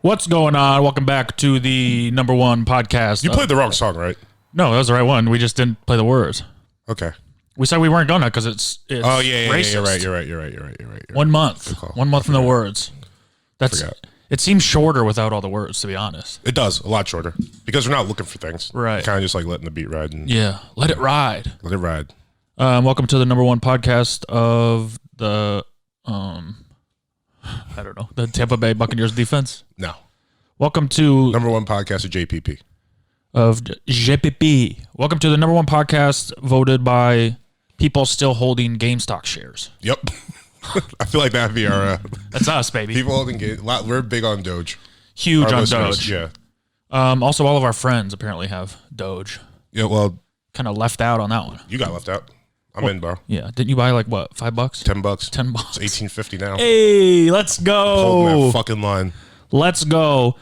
What's going on? Welcome back to the number one podcast. You played the wrong song, right? No, that was the right one. We just didn't play the words. Okay. We said we weren't gonna because it's Oh yeah, racist. You're right. 1 month. 1 month from the words. Forgot. It seems shorter without all the words, to be honest. It does a lot shorter because we're not looking for things. Right. Kind of just like letting the beat ride. And Yeah, let it ride. Let it ride. Welcome to the number one podcast of the I don't know, the Tampa Bay Buccaneers defense. No. Welcome to Number one podcast of JPP. Of JPP. Welcome to the number one podcast voted by people still holding GameStop shares. Yep. I feel like that'd be our. That's us, baby. People holding game. We're big on Doge. Huge our on listeners, Doge. Yeah. Also, all of our friends apparently have Doge. Yeah. Well, kind of left out on that one. You got left out. I'm in, bro. Yeah. Didn't you buy like what? $5? $10. $10. It's $18.50 now. Hey, let's go. Holding that fucking line. Let's go.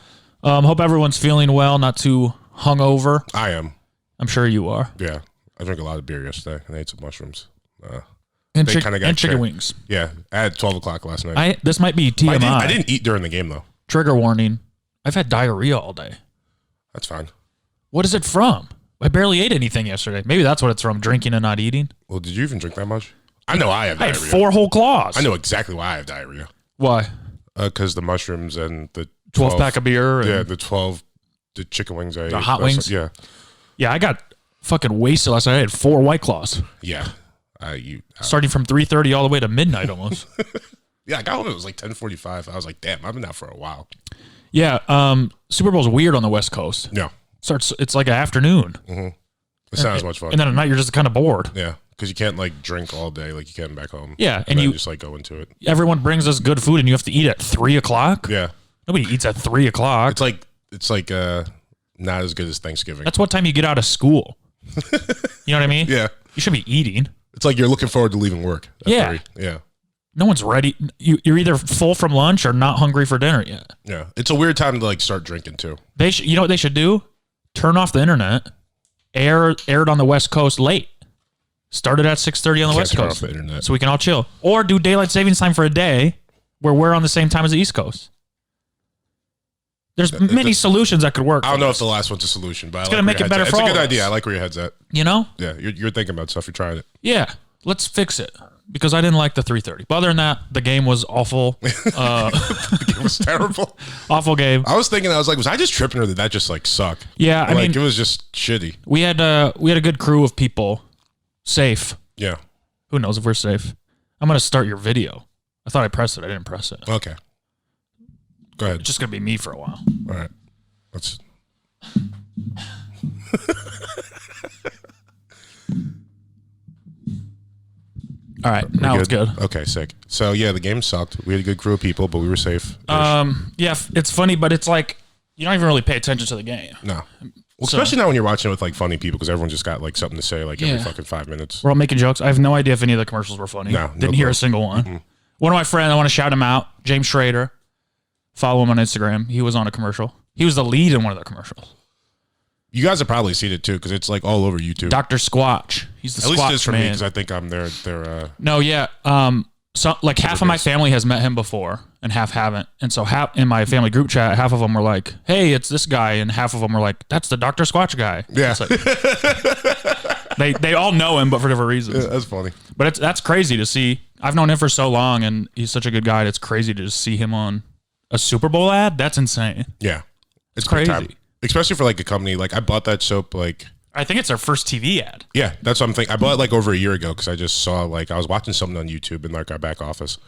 Hope everyone's feeling well, not too hungover. I am. I'm sure you are. Yeah. I drank a lot of beer yesterday and I ate some mushrooms. And chicken wings. Yeah. At 12 o'clock last night. This might be TMI. I didn't eat during the game, though. Trigger warning. I've had diarrhea all day. That's fine. What is it from? I barely ate anything yesterday. Maybe that's what it's from, drinking and not eating. Well, did you even drink that much? I know I have diarrhea. I had 4 whole claws. I know exactly why I have diarrhea. Why? Because the mushrooms and the 12 pack of beer. Yeah, the chicken wings. The hot wings. Yeah. Yeah, I got fucking wasted last night. I had 4 White Claws. Yeah. Starting from 3:30 all the way to midnight almost. Yeah, I got home. It was like 10:45. I was like, damn, I've been out for a while. Yeah. Super Bowl's weird on the West Coast. Yeah. It's like an afternoon. Mm-hmm. It's not as much fun. And then at night you're just kind of bored. Yeah. Because you can't like drink all day like you can back home. Yeah. And you just like go into it. Everyone brings us good food and you have to eat at 3 o'clock. Yeah. Nobody eats at 3 o'clock. It's like not as good as Thanksgiving. That's what time you get out of school. You know what I mean? Yeah. You should be eating. It's like you're looking forward to leaving work. Yeah. 3. Yeah. No one's ready. You're either full from lunch or not hungry for dinner yet. Yeah. It's a weird time to like start drinking too. You know what they should do? Turn off the internet. Aired on the West Coast late. Started at 6:30 on the West Coast. Off the internet. So we can all chill. Or do daylight savings time for a day where we're on the same time as the East Coast. There's many solutions that could work. I don't know if the last one's a solution, but it's going to make it better for all of us. It's a good idea. I like where your head's at. You know? Yeah, you're thinking about stuff. You're trying it. Yeah. Let's fix it. Because I didn't like the 3:30. But other than that, the game was awful. The game was terrible. Awful game. I was thinking, was I just tripping or did that just like suck? Yeah, I mean, it was just shitty. We had a good crew of people. Safe. Yeah. Who knows if we're safe? I'm going to start your video. I thought I pressed it. I didn't press it. Okay. Go ahead. It's just going to be me for a while. All right. Let's. All right. Now it's good. Okay, sick. So, yeah, the game sucked. We had a good crew of people, but we were safe. Yeah, it's funny, but it's like you don't even really pay attention to the game. No. Well, especially now when you're watching it with like funny people because everyone just got like something to say like every fucking 5 minutes. We're all making jokes. I have no idea if any of the commercials were funny. No. Didn't hear a single one. Mm-hmm. One of my friends, I want to shout him out, James Schrader. Follow him on Instagram. He was on a commercial. He was the lead in one of the commercials. You guys have probably seen it too because it's like all over YouTube. Dr. Squatch. He's the Squatch man. At least it is for me because I think I'm their No, yeah. So like half of my family has met him before and half haven't. And so in my family group chat, half of them were like, hey, it's this guy. And half of them were like, that's the Dr. Squatch guy. Yeah. Like, they all know him, but for different reasons. Yeah, that's funny. But that's crazy to see. I've known him for so long and he's such a good guy. It's crazy to just see him on a Super Bowl ad. That's insane. Yeah. It's crazy. Time. Especially for like a company. Like I bought that soap like. I think it's our first TV ad. Yeah, that's what I'm thinking. I bought it like over a year ago because I just saw like I was watching something on YouTube in like our back office,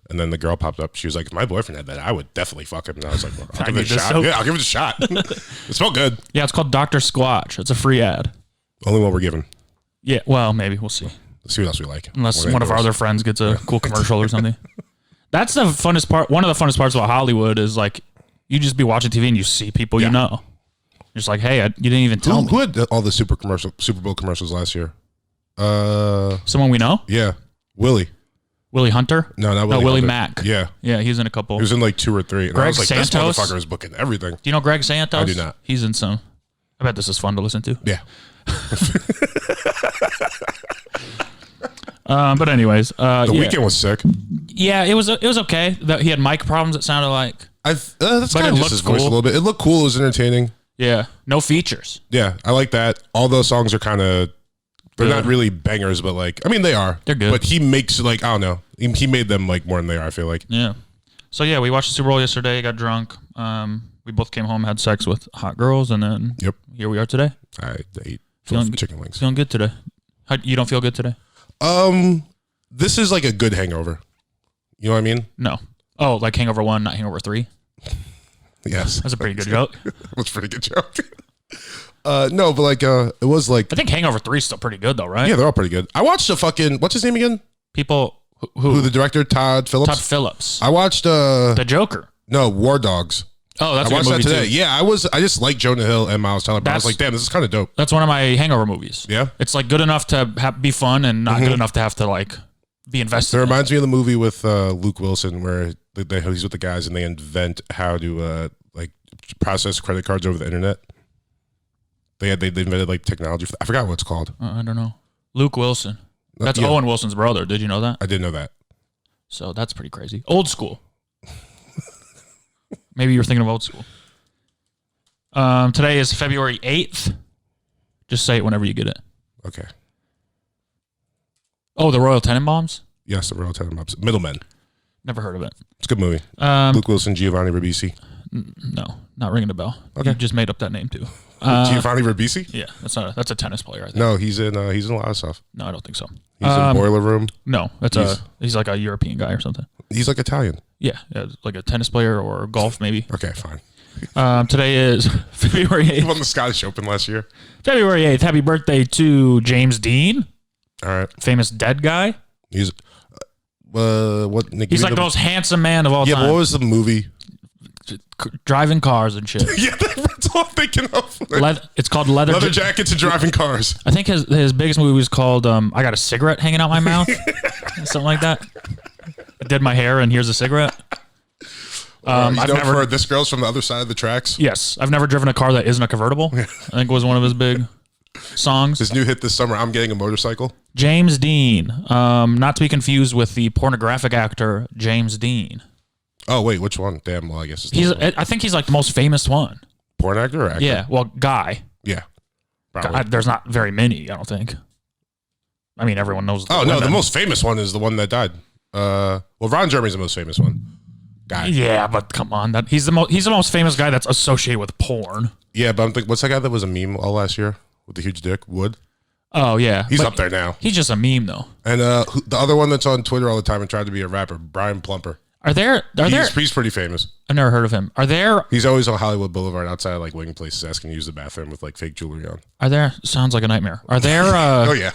and then the girl popped up. She was like, "If my boyfriend had that, I would definitely fuck him." And I was like, well, "I'll give it a shot." Soap. Yeah, I'll give it a shot. It smelled good. Yeah, it's called Dr. Squatch. It's a free ad. Only one we're giving. Yeah, well, maybe we'll see. Let's see what else we like. Unless one of our other friends gets a cool commercial or something. That's the funnest part. One of the funnest parts about Hollywood is like you just be watching TV and you see people you know. Just like, hey, you didn't even tell me. Who had all the Super Bowl commercials last year? Someone we know? Yeah. Willie Hunter? No, not Willie. No, Willie Hunter. Mack. Yeah. Yeah, he's in a couple. He was in like 2 or 3. And Greg I was like, Santos? this motherfucker is booking everything. Do you know Greg Santos? I do not. He's in some. I bet this is fun to listen to. Yeah. But anyways. The weekend was sick. Yeah, it was okay. He had mic problems, it sounded like. That's kind of just his voice a little bit. It looked cool. It was entertaining. Yeah. No features. Yeah, I like that. All those songs are kind of, they're not really bangers, but like, I mean, they are. They're good. But he makes like, I don't know. He made them like more than they are, I feel like. Yeah. So yeah, we watched the Super Bowl yesterday, got drunk. We both came home, had sex with hot girls, and then here we are today. I ate chicken wings. Feeling good today. You don't feel good today? This is like a good hangover. You know what I mean? No. Oh, like Hangover 1, not Hangover 3? Yes. That's a pretty good joke. That was a pretty good joke. No, but like, it was like... I think Hangover 3 is still pretty good though, right? Yeah, they're all pretty good. I watched the fucking... What's his name again? People... Who the director? Todd Phillips? Todd Phillips. I watched... The Joker. No, War Dogs. Oh, that's I watched a good movie that today. Too. Yeah, I just like Jonah Hill and Miles Teller, but I was like, damn, this is kind of dope. That's one of my hangover movies. Yeah? It's like good enough to be fun and not good enough to have to like be invested. It reminds me of the movie with Luke Wilson where he's with the guys and they invent how to like process credit cards over the internet. They invented like technology. I forgot what it's called. I don't know. Luke Wilson. That's Owen Wilson's brother. Did you know that? I didn't know that. So that's pretty crazy. Old school. Maybe you're thinking of old school. Today is February 8th. Just say it whenever you get it. Okay. Oh, the Royal Tenenbaums? Yes, the Royal Tenenbaums. Middlemen. Never heard of it. It's a good movie. Luke Wilson, Giovanni Ribisi. No, not ringing a bell. Okay. You just made up that name too. Giovanni Ribisi? Yeah, that's a tennis player, I think. No, he's in a lot of stuff. No, I don't think so. He's in Boiler Room. No, he's like a European guy or something. He's like Italian. Yeah, like a tennis player or golf maybe. Okay, fine. Today is February 8th. He won the Scottish Open last year. February 8th. Happy birthday to James Dean. All right. Famous dead guy. He's what? He's like the most handsome man of all time. Yeah, what was the movie? Driving cars and shit. Yeah, that's all I'm thinking of. It's called Leather Jackets and Driving Cars. I think his biggest movie was called I Got a Cigarette Hanging Out My Mouth. Something like that. I did my hair and here's a cigarette. For This Girl's from the Other Side of the Tracks. Yes. I've never driven a car that isn't a convertible. I think it was one of his big songs. His new hit this summer, I'm Getting a Motorcycle. James Dean. Not to be confused with the pornographic actor James Dean. Oh, wait, which one? Damn, well, I guess it's I think he's like the most famous one. Porn actor or actor? Yeah, well, guy. Yeah. Probably. There's not very many, I don't think. I mean, everyone knows. Oh, no, the most famous one is the one that died. Well, Ron Jeremy's the most famous one. Guy. Yeah, but come on. He's the most famous guy that's associated with porn. Yeah, but I'm thinking, what's that guy that was a meme all last year with the huge dick? Wood? Oh, yeah. He's up there now. He's just a meme, though. And the other one that's on Twitter all the time and tried to be a rapper, Brian Plumper. He's pretty famous. I've never heard of him. He's always on Hollywood Boulevard outside like waiting places asking to use the bathroom with like fake jewelry on. Sounds like a nightmare. Are there oh yeah.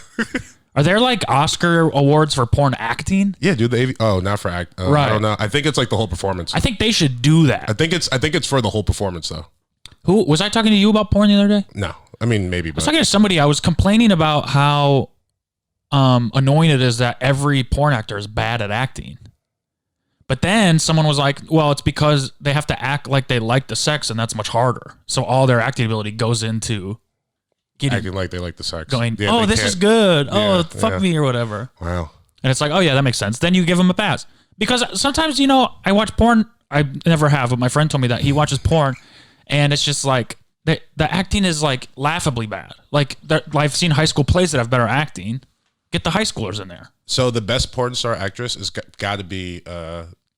Are there like Oscar awards for porn acting? Yeah, dude, not for act. Right. I don't know. I think it's like the whole performance. I think they should do that. I think it's for the whole performance though. Who was I talking to you about porn the other day? No. I mean maybe, I was talking to somebody. I was complaining about how annoying it is that every porn actor is bad at acting. But then someone was like, well, it's because they have to act like they like the sex, and that's much harder. So all their acting ability goes into acting like they like the sex. Going, yeah, this is good. Yeah, fuck me or whatever. Wow. And it's like, oh, yeah, that makes sense. Then you give them a pass. Because sometimes, I watch porn. I never have, but my friend told me that he watches porn, and it's just like the acting is like laughably bad. Like I've seen high school plays that have better acting. Get the high schoolers in there. So the best porn star actress has got to be.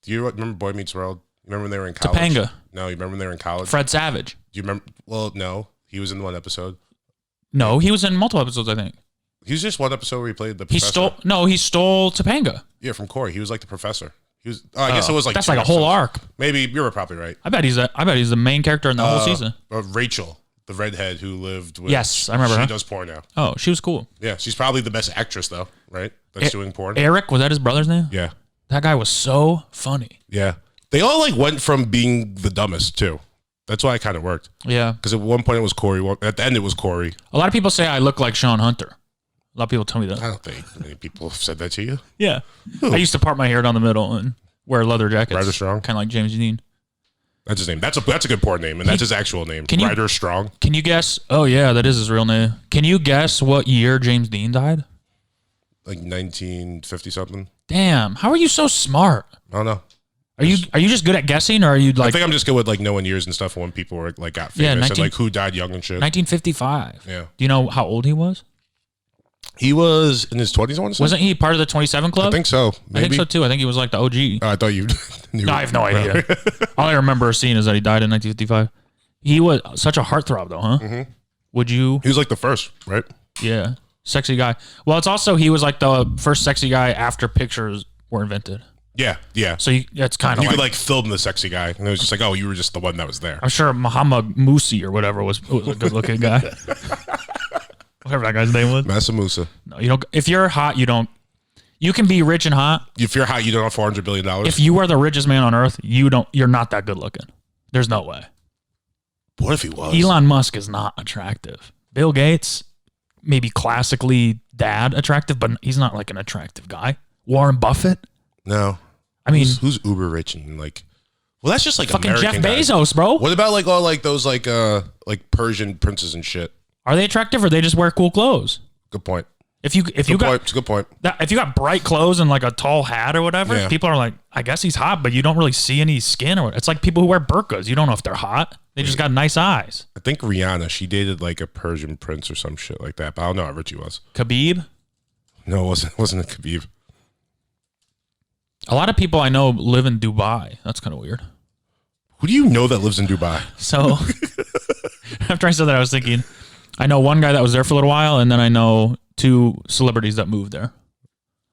Do you remember Boy Meets World? You remember when they were in college? Topanga. No, you remember when they were in college? Fred Savage. Do you remember? Well, no, he was in one episode. No, he was in multiple episodes, I think. He was just one episode where he played the professor. He stole Topanga. Yeah, from Corey. He was like the professor. He was. Oh, I guess it was like that's like a whole arc. Maybe you were probably right. I bet he's the main character in the whole season. Rachel, the redhead who lived with. Yes, I remember her. She does porn now. Oh, she was cool. Yeah, she's probably the best actress though, right? That's doing porn. Eric, was that his brother's name? Yeah. That guy was so funny. Yeah. They all like went from being the dumbest too. That's why it kind of worked. Yeah. Because at one point it was Corey. At the end it was Corey. A lot of people say I look like Sean Hunter. A lot of people tell me that. I don't think many people have said that to you. Yeah. Ooh. I used to part my hair down the middle and wear leather jackets. Ryder Strong? Kind of like James Dean. That's his name. That's a good porn name, and that's his actual name. Ryder Strong. Can you guess? Oh, yeah, that is his real name. Can you guess what year James Dean died? Like 1950 something. Damn. How are you so smart? I don't know. Are you just good at guessing, or are you like? I think I'm just good with like knowing years and stuff when people were like got famous and like who died young and shit. 1955. Yeah. Do you know how old he was? He was in his 20s, I want to say. Wasn't he part of the 27 Club? I think so. Maybe. I think so too. I think he was like the OG. I thought you knew. No, I have no idea. All I remember seeing is that he died in 1955. He was such a heartthrob, though, huh? Mm-hmm. Would you? He was like the first, right? Yeah. Sexy guy. Well, it's also, he was like the first sexy guy after pictures were invented. Yeah, yeah. So it's kind of you could like film the sexy guy, and it was just like, oh, you were just the one that was there. I'm sure Muhammad Musi or whatever was a good looking guy. Whatever that guy's name was. Massa Musa. No, you don't. If you're hot, you don't. You can be rich and hot. If you're hot, you don't have $400 billion. If you are the richest man on earth, you're not that good looking. There's no way. What if he was? Elon Musk is not attractive. Bill Gates, maybe classically dad attractive, but he's not like an attractive guy. Warren Buffett. No. I mean, who's uber rich and like, well, that's just like fucking American Jeff guys. Bezos, bro. What about like all like those like Persian princes and shit? Are they attractive or they just wear cool clothes? Good point. If you It's a good point. If you got bright clothes and like a tall hat or whatever, Yeah. people are like, I guess he's hot, but you don't really see any skin or it's like people who wear burqas. You don't know if they're hot. They just got nice eyes. I think Rihanna, she dated like a Persian prince or some shit like that, but I don't know how rich he was. Khabib? No, it wasn't a Khabib. A lot of people I know live in Dubai. That's kind of weird. Who do you know that lives in Dubai? So after I said that, I was thinking, I know one guy that was there for a little while, and then I know 2 celebrities that moved there.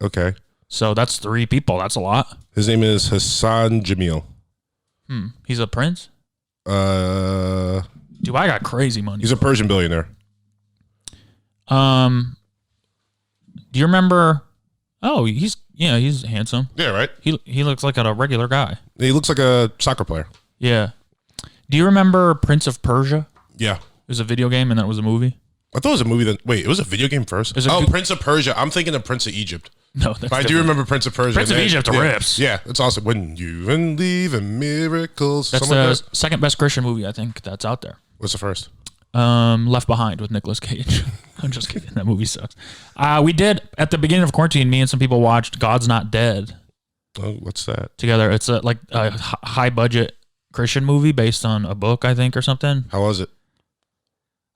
Okay. So that's 3 people. That's a lot. His name is Hassan Jamil. He's a prince? Dubai got crazy money. He's a Persian billionaire. Do you remember? Oh, he's handsome. Yeah, right? He looks like a regular guy. He looks like a soccer player. Yeah. Do you remember Prince of Persia? Yeah. It was a video game and that was a movie. I thought it was a movie that... Wait, it was a video game first? Prince of Persia. I'm thinking of Prince of Egypt. No, that's but I do remember Prince of Persia. Prince of Egypt rips. Yeah, it's awesome. When you believe in miracles. That's the second best Christian movie I think that's out there. What's the first? Left Behind with Nicolas Cage. I'm just kidding. That movie sucks. We did, at the beginning of quarantine, me and some people watched God's Not Dead. Oh, what's that? Together. It's a high budget Christian movie based on a book, I think, or something. How was it?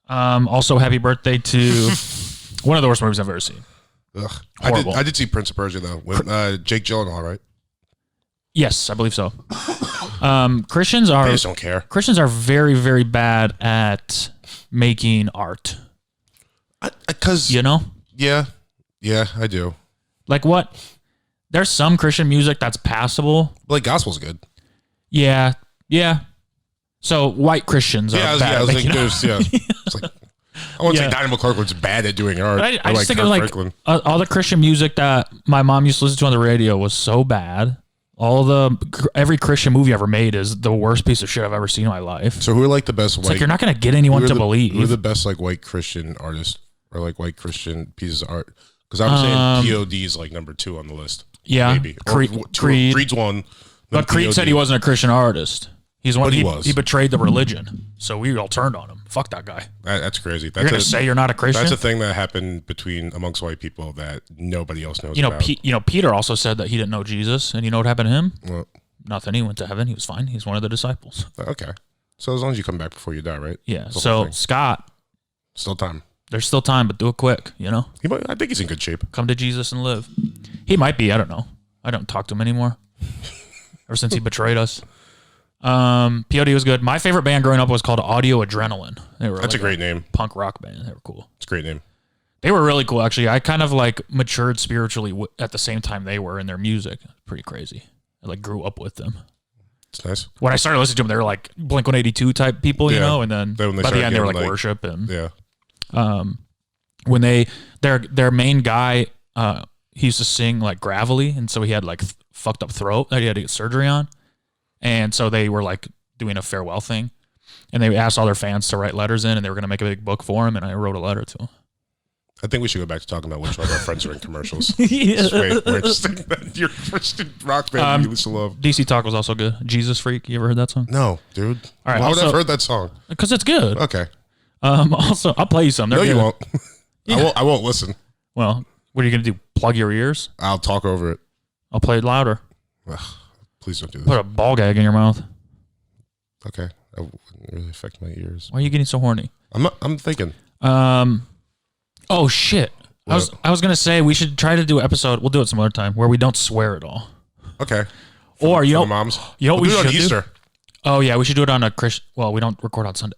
Also, happy birthday to one of the worst movies I've ever seen. Ugh. Horrible. I did see Prince of Persia though with Jake Gyllenhaal, right? Yes, I believe so. Christians They just don't care. Christians are very, very bad at making art. Because Yeah, I do. like what? There's some Christian music that's passable. Like gospel's good. Yeah. So white Christians are bad. I was at like, making art. it's like I wouldn't say Dynamo Clark was bad at doing art. But I just think Kirk of like Franklin. all the Christian music that my mom used to listen to on the radio was so bad. Every Christian movie ever made is the worst piece of shit I've ever seen in my life. So who are like the best It's like you're not going to get anyone to believe. Who are the best like white Christian artists or like white Christian pieces of art? Because I'm saying POD is like number 2 on the list. Yeah. Maybe. Creed's 1. But Creed said he wasn't a Christian artist. He's one. But he He betrayed the religion, so we all turned on him. Fuck that guy. That's crazy. You're gonna say you're not a Christian? That's a thing that happened amongst white people that nobody else knows about. Peter also said that he didn't know Jesus, and you know what happened to him? Well, nothing. He went to heaven. He was fine. He's one of the disciples. Okay. So as long as you come back before you die, right? Yeah. So Scott, still time. There's still time, but do it quick. I think he's in good shape. Come to Jesus and live. He might be. I don't know. I don't talk to him anymore. Ever since he betrayed us. POD was good. My favorite band growing up was called Audio Adrenaline. That's a great name. Punk rock band. They were cool. It's a great name. They were really cool, actually. I kind of like matured spiritually at the same time they were in their music. Pretty crazy. I like grew up with them. It's nice. When I started listening to them, they were like Blink-182 type people, and then by the end they were like worship and when their main guy he used to sing like gravelly, and so he had like fucked up throat that he had to get surgery on. And so they were like doing a farewell thing, and they asked all their fans to write letters in, and they were going to make a big book for him. And I wrote a letter to him. I think we should go back to talking about which one of our friends are in commercials. Yeah. Your Christian rock band you used to love. DC Talk was also good. Jesus Freak. You ever heard that song? No, dude. All right, why would I have heard that song? Because it's good. Okay. Also, I'll play you some. No, you won't. Yeah. I won't listen. Well, what are you going to do? Plug your ears? I'll talk over it. I'll play it louder. Ugh. Please don't do this. Put a ball gag in your mouth. Okay. That wouldn't really affect my ears. Why are you getting so horny? I'm thinking. Oh shit. I was gonna say we should try to do an episode. We'll do it some other time where we don't swear at all. Okay. Or you know, moms. You know what we do it should on Easter. Do? Oh yeah, we should do it on a Christian. Well, we don't record on Sunday.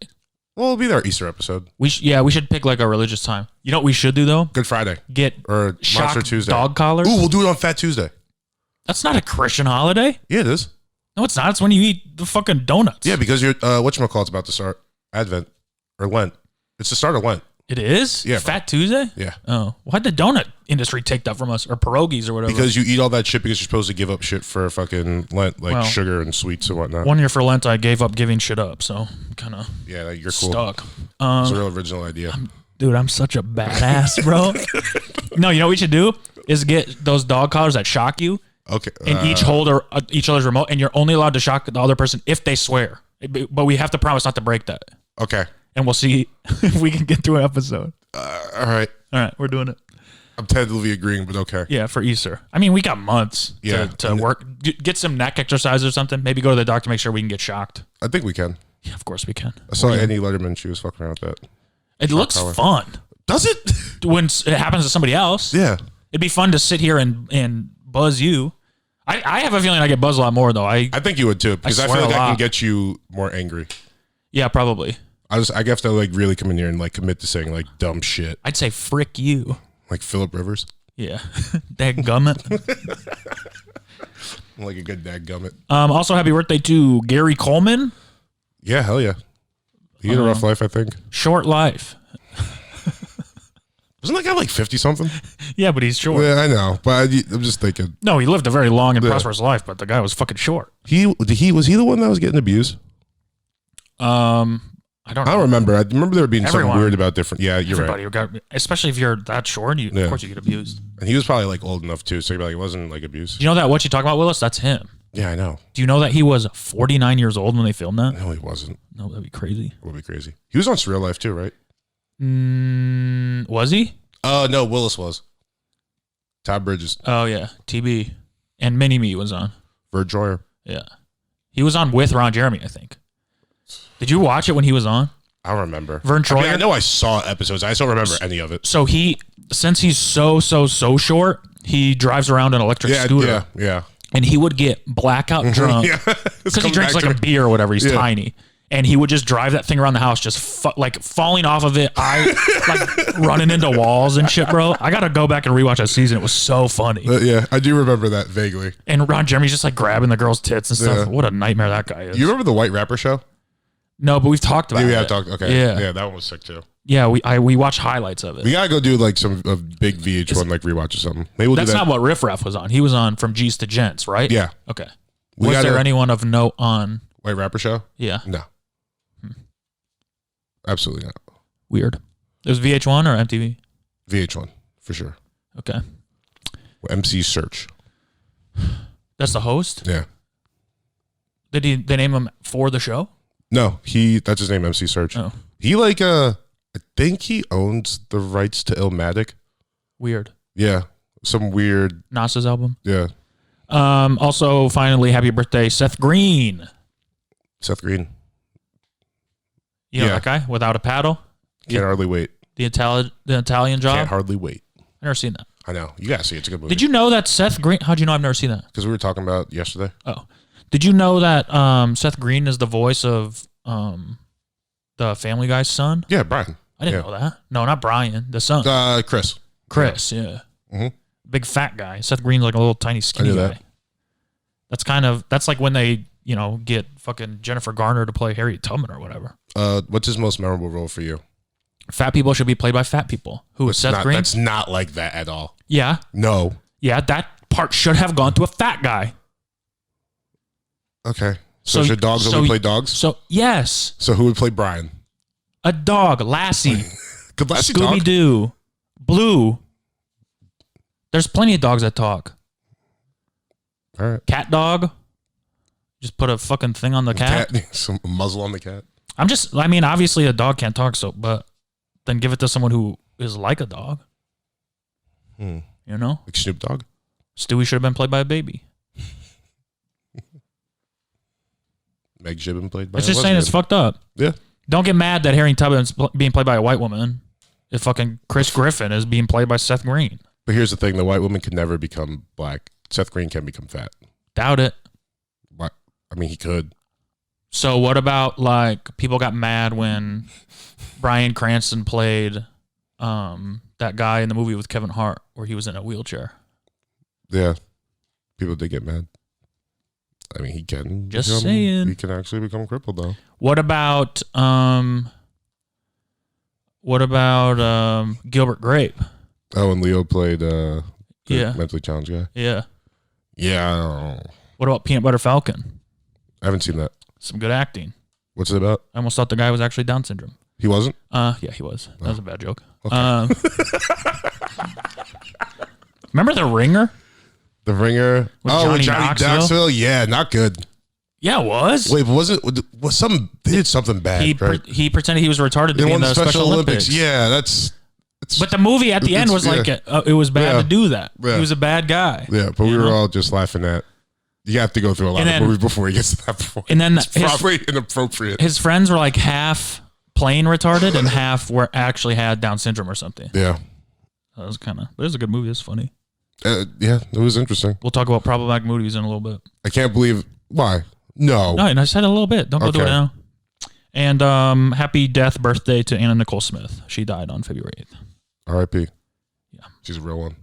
Well, it'll be our Easter episode. We should pick like a religious time. You know what we should do though? Good Friday. Get or Monster Tuesday. Dog collars. Ooh, we'll do it on Fat Tuesday. That's not a Christian holiday. Yeah, it is. No, it's not. It's when you eat the fucking donuts. Yeah, because you're whatchamacallit's about to start Advent or Lent. It's the start of Lent. It is? Yeah. Fat Tuesday? Yeah. Oh. Why'd the donut industry take that from us? Or pierogies or whatever? Because you eat all that shit because you're supposed to give up shit for fucking Lent, like sugar and sweets and whatnot. 1 year for Lent, I gave up giving shit up, so kind of you're cool. Stuck. It's a real original idea. Dude, I'm such a badass, bro. No, you know what we should do? Is get those dog collars that shock you. Okay. And each hold each other's remote, and you're only allowed to shock the other person if they swear. But we have to promise not to break that. Okay. And we'll see if we can get through an episode. All right. All right, we're doing it. I'm tentatively agreeing, but okay. Yeah, for Easter. I mean, we got months to work. Get some neck exercise or something. Maybe go to the doctor, make sure we can get shocked. I think we can. Yeah, of course we can. I saw Annie Letterman. She was fucking around with that. It looks fun. Does it? When it happens to somebody else. Yeah. It'd be fun to sit here and buzz you. I have a feeling I get buzzed a lot more, though. I think you would, too. Because I feel like I can get you more angry. Yeah, probably. I have to like really come in here and like commit to saying like dumb shit. I'd say frick you. Like Phillip Rivers. Yeah. Dadgummit. Like a good dadgummit. Also, happy birthday to Gary Coleman. Yeah, hell yeah. He had a rough life, I think. Short life. Wasn't that guy like 50 something? Yeah, but he's short. Yeah, I know, but I'm just thinking. No, he lived a very long and prosperous life, but the guy was fucking short. Was he the one that was getting abused? I don't remember. I remember there being something weird about different. Yeah, you're Everybody right. Especially if you're that short, of course you get abused. And he was probably like old enough too, so it wasn't like abuse. Do you know that what you talking about, Willis? That's him. Yeah, I know. Do you know that he was 49 years old when they filmed that? No, he wasn't. No, that'd be crazy. It would be crazy. He was on Surreal Life too, right? Was he? No, Willis was. Todd Bridges. Oh yeah, TB, and Mini Me was on. Verd Joyer. Yeah, he was on with Ron Jeremy, I think. Did you watch it when he was on? I don't remember. Vern Troyer? I know I saw episodes. I just don't remember any of it. So since he's so short, he drives around an electric scooter. Yeah. And he would get blackout drunk because he drinks like a beer or whatever. He's tiny. And he would just drive that thing around the house, just falling off of it, like running into walls and shit, bro. I got to go back and rewatch that season. It was so funny. Yeah, I do remember that vaguely. And Ron Jeremy's just like grabbing the girl's tits and stuff. Yeah. What a nightmare that guy is. You remember the White Rapper show? No, but we've talked about it. We have talked. Okay. Yeah, that one was sick too. Yeah, we watch highlights of it. We gotta go do like some big VH1 like rewatch or something. Maybe we'll that's do that. not what Riff Raff was on. He was on From G's to Gents, right? Yeah. Okay. Was there anyone of note on White Rapper show? Yeah. No. Absolutely not. Weird. It was VH1 or MTV? VH1 for sure. Okay. MC Search. That's the host? Yeah. Did they name him for the show? No, that's his name, MC Search. Oh. He I think he owns the rights to Illmatic. Weird. Yeah. Some weird Nas's album. Yeah. Also, finally, happy birthday, Seth Green. Seth Green. You know that guy? Without a Paddle? Can't hardly wait. The Italian Job? Can't hardly wait. I've never seen that. I know. You gotta see it. It's a good movie. Did you know that Seth Green... How'd you know I've never seen that? Because we were talking about yesterday. Oh. Did you know that Seth Green is the voice of the Family Guy's son? Yeah, Brian. I didn't know that. No, not Brian. The son. Chris. Chris, yeah. Mm-hmm. Big fat guy. Seth Green's like a little tiny skinny guy. That's like when they, get fucking Jennifer Garner to play Harriet Tubman or whatever. What's his most memorable role for you? Fat people should be played by fat people. Who is Seth Green? That's not like that at all. Yeah. No. Yeah, that part should have gone to a fat guy. Okay. So should dogs only play dogs? So, yes. So who would play Brian? A dog. Lassie. Could Lassie Scooby-Doo. Blue. There's plenty of dogs that talk. All right. Cat dog. Just put a fucking thing on the cat. Some muzzle on the cat. Obviously a dog can't talk, but then give it to someone who is like a dog. Like Like Snoop Dogg? Stewie should have been played by a baby. Meg Gibbon played by. It's just saying it's fucked up. Yeah. Don't get mad that Harriet Tubman's being played by a white woman. If fucking Chris Griffin is being played by Seth Green. But here's the thing: the white woman could never become black. Seth Green can become fat. Doubt it. What? I mean, he could. So what about like people got mad when Bryan Cranston played that guy in the movie with Kevin Hart where he was in a wheelchair? Yeah, people did get mad. I mean, he can. Saying. He can actually become crippled though. What about Gilbert Grape? Oh, and Leo played the mentally challenged guy. Yeah. Yeah, I don't know. What about Peanut Butter Falcon? I haven't seen that. Some good acting. What's it about? I almost thought the guy was actually Down syndrome. He wasn't? Yeah, he was. That was a bad joke. Okay. Remember The Ringer? The Ringer. With Johnny Knoxville? Yeah, not good. Yeah, it was. Wait, they did something bad, right? He pretended he was retarded to be in the Special Olympics. Yeah, but the movie at the end was like, it was bad to do that. Yeah. He was a bad guy. Yeah, but we were all just laughing at. You have to go through a lot of movies before he gets to that point. And then it's probably inappropriate. His friends were like half plain retarded and half actually had Down syndrome or something. Yeah. That was it was a good movie. It's funny. Yeah, it was interesting. We'll talk about problematic movies in a little bit. I can't believe. Why? No. No, I said a little bit. Don't go through it now. And happy birthday to Anna Nicole Smith. She died on February 8th. R.I.P. Yeah. She's a real one.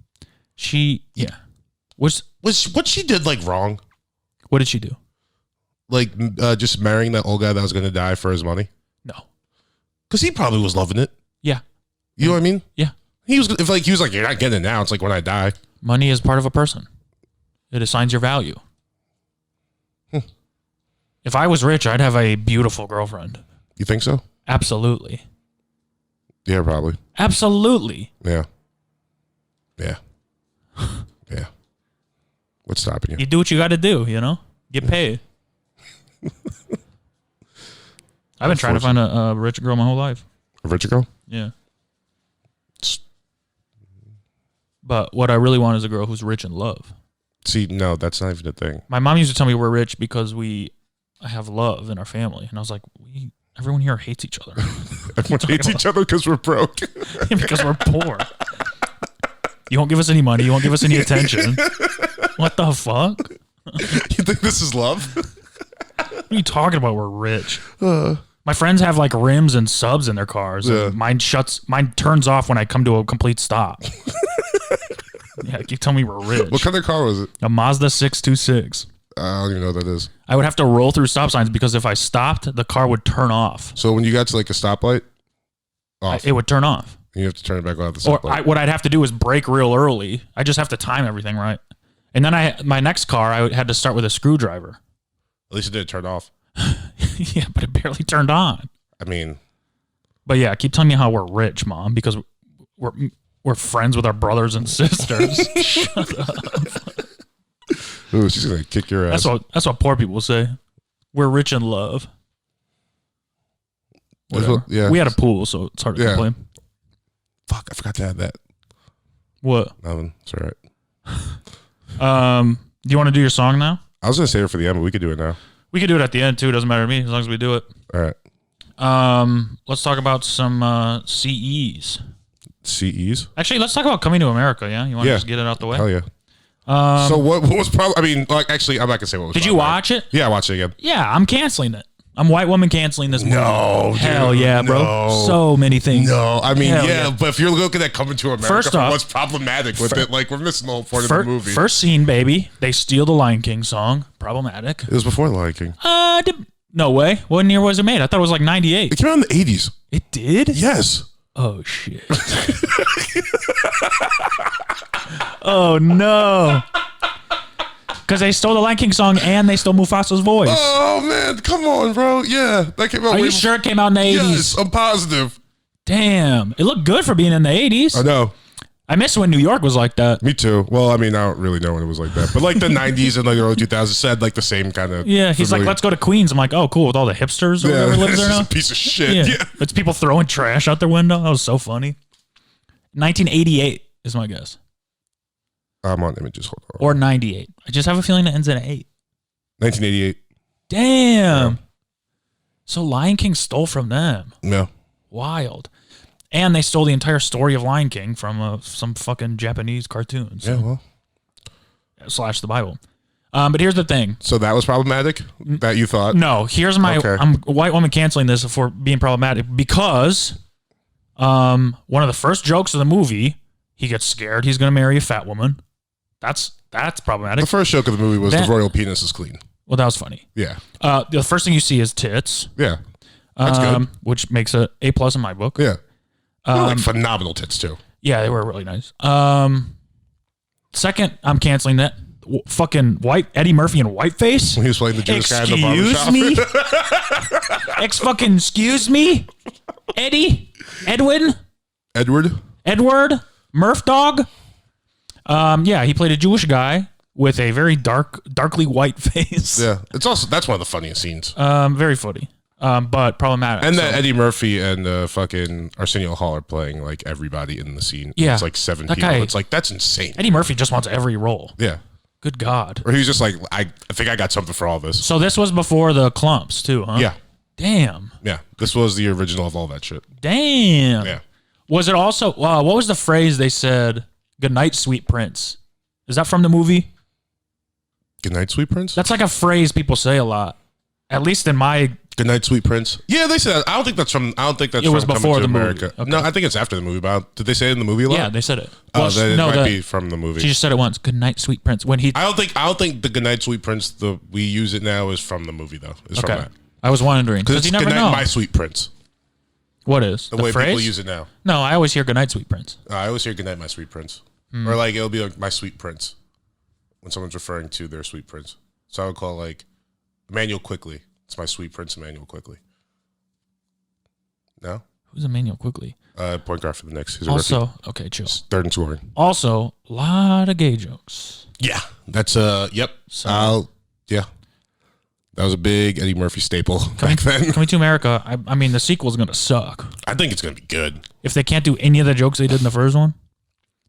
What she did like wrong? What did she do? Like just marrying that old guy that was going to die for his money? No. Because he probably was loving it. Yeah. You know what I mean? Yeah. He was like, you're not getting it now. It's like when I die. Money is part of a person. It assigns your value. If I was rich, I'd have a beautiful girlfriend. You think so? Absolutely. Yeah, probably. Absolutely. Yeah. Yeah. Yeah. What's stopping you? You do what you got to do, Get paid. I've been trying to find a rich girl my whole life. A rich girl? Yeah. But what I really want is a girl who's rich in love. See, no, that's not even a thing. My mom used to tell me we're rich because we have love in our family. And I was like, everyone here hates each other. Everyone hates each other because we're broke. Because we're poor. You won't give us any money. You won't give us any attention. What the fuck? You think this is love? What are you talking about? We're rich. My friends have like rims and subs in their cars. Yeah. And mine turns off when I come to a complete stop. Yeah, you tell me we're rich. What kind of car was it? A Mazda 626. I don't even know what that is. I would have to roll through stop signs because if I stopped, the car would turn off. So when you got to like a stoplight, it would turn off. You have to turn it back on at the stoplight. Or what I'd have to do is brake real early. I just have to time everything right. And then my next car, I had to start with a screwdriver. At least it didn't turn off. Yeah, but it barely turned on. I mean. But yeah, keep telling me how we're rich, Mom, because we're friends with our brothers and sisters. Shut up. Ooh, she's gonna kick your ass. That's what poor people say. We're rich in love. Yeah. We had a pool, so it's hard to complain. Fuck, I forgot to add that. What? Nothing. It's all right. Do you want to do your song now? I was gonna save it for the end, but we could do it now. We could do it at the end too. It doesn't matter to me as long as we do it. All right. Let's talk about some CEs. CEs? Actually, let's talk about Coming to America. Yeah, you want to just get it out the way? Hell yeah. So what was probably? I mean, like, actually, I'm not gonna say what was. Did you watch it? Yeah, I watched it again. Yeah, I'm canceling it. I'm white woman canceling this movie. No, hell dude, yeah, bro. no. So many things. No, I mean, but if you're looking at Coming to America, first off, what's problematic with it? Like, we're missing the whole point of the movie. First scene, baby. They steal the Lion King song. Problematic. It was before the Lion King. No way. What year was it made? I thought it was like 98. It came out in the 80s. It did? Yes. Oh, shit. Oh, no. Because they stole the Lion King song and they stole Mufasa's voice. Oh, man. Come on, bro. Yeah. That came out. Are you sure it came out in the 80s? Yes, I'm positive. Damn. It looked good for being in the 80s. I know. I miss when New York was like that. Me too. Well, I mean, I don't really know when it was like that. But like the 90s and like the early 2000s said like the same kind of. Yeah. He's like, let's go to Queens. I'm like, oh, cool. With all the hipsters or whatever lives there now. A piece of shit. Yeah. It's people throwing trash out their window. That was so funny. 1988 is my guess. I'm on images. Hold on. Or 98. I just have a feeling it ends in 8. 1988. Damn. So Lion King stole from them. Yeah. Wild. And they stole the entire story of Lion King from some fucking Japanese cartoon. So. Yeah, well. / the Bible. But here's the thing. So that was problematic that you thought? No, here's my, Okay. I'm a white woman canceling this for being problematic because one of the first jokes of the movie, he gets scared he's going to marry a fat woman. That's problematic. The first joke of the movie was the royal penis is clean. Well, that was funny. Yeah. The first thing you see is tits. Yeah. That's good. Which makes it A+ in my book. Yeah. Like phenomenal tits too. Yeah, they were really nice. Second, I'm canceling that. Fucking Eddie Murphy in whiteface. When he was playing the Jewish guy in the barbershop. Excuse me? Edward? Murph dog? Yeah, he played a Jewish guy with a very darkly white face. Yeah. That's one of the funniest scenes. Very funny. But problematic. And that Eddie Murphy and fucking Arsenio Hall are playing like everybody in the scene. Yeah. It's like 7 That people. guy- It's like, that's insane. Eddie Murphy just wants every role. Yeah. Good God. Or he was just like, I think I got something for all this. So this was before the clumps too, huh? Yeah. Damn. Yeah. This was the original of all that shit. Damn. Yeah. Was it also, what was the phrase they said? Good night, sweet prince. Is that from the movie? Good night, sweet prince? That's like a phrase people say a lot. At least in my... Good night, sweet prince. Yeah, they said that. I don't think that's from It was Coming before to the America. movie. Okay. No, I think it's after the movie. But did they say it in the movie a lot? Yeah, they said it. Then it might be from the movie. She just said it once. Good night, sweet prince. When he... I don't think the Good Night, Sweet Prince we use it now is from the movie though. It's from that. I was wondering. Because Because it's you never Good Night, know. My Sweet Prince. What is? The way phrase? people use it now. No, I always hear good night, sweet prince. I always hear Good Night, My Sweet Prince. Or like it'll be like My Sweet Prince when someone's referring to their sweet prince. So I would call like Emmanuel Quickly. It's my sweet prince Emmanuel Quickly. No? Who's Emmanuel Quickly? Point guard for the Knicks. He's a Also, rookie. okay, chill. Third and scoring. Also, a lot of gay jokes. Yeah. That's yep. So, Yeah. That was a big Eddie Murphy staple back then. Coming to America, I mean, the sequel's going to suck. I think it's going to be good. If they can't do any of the jokes they did in the first one.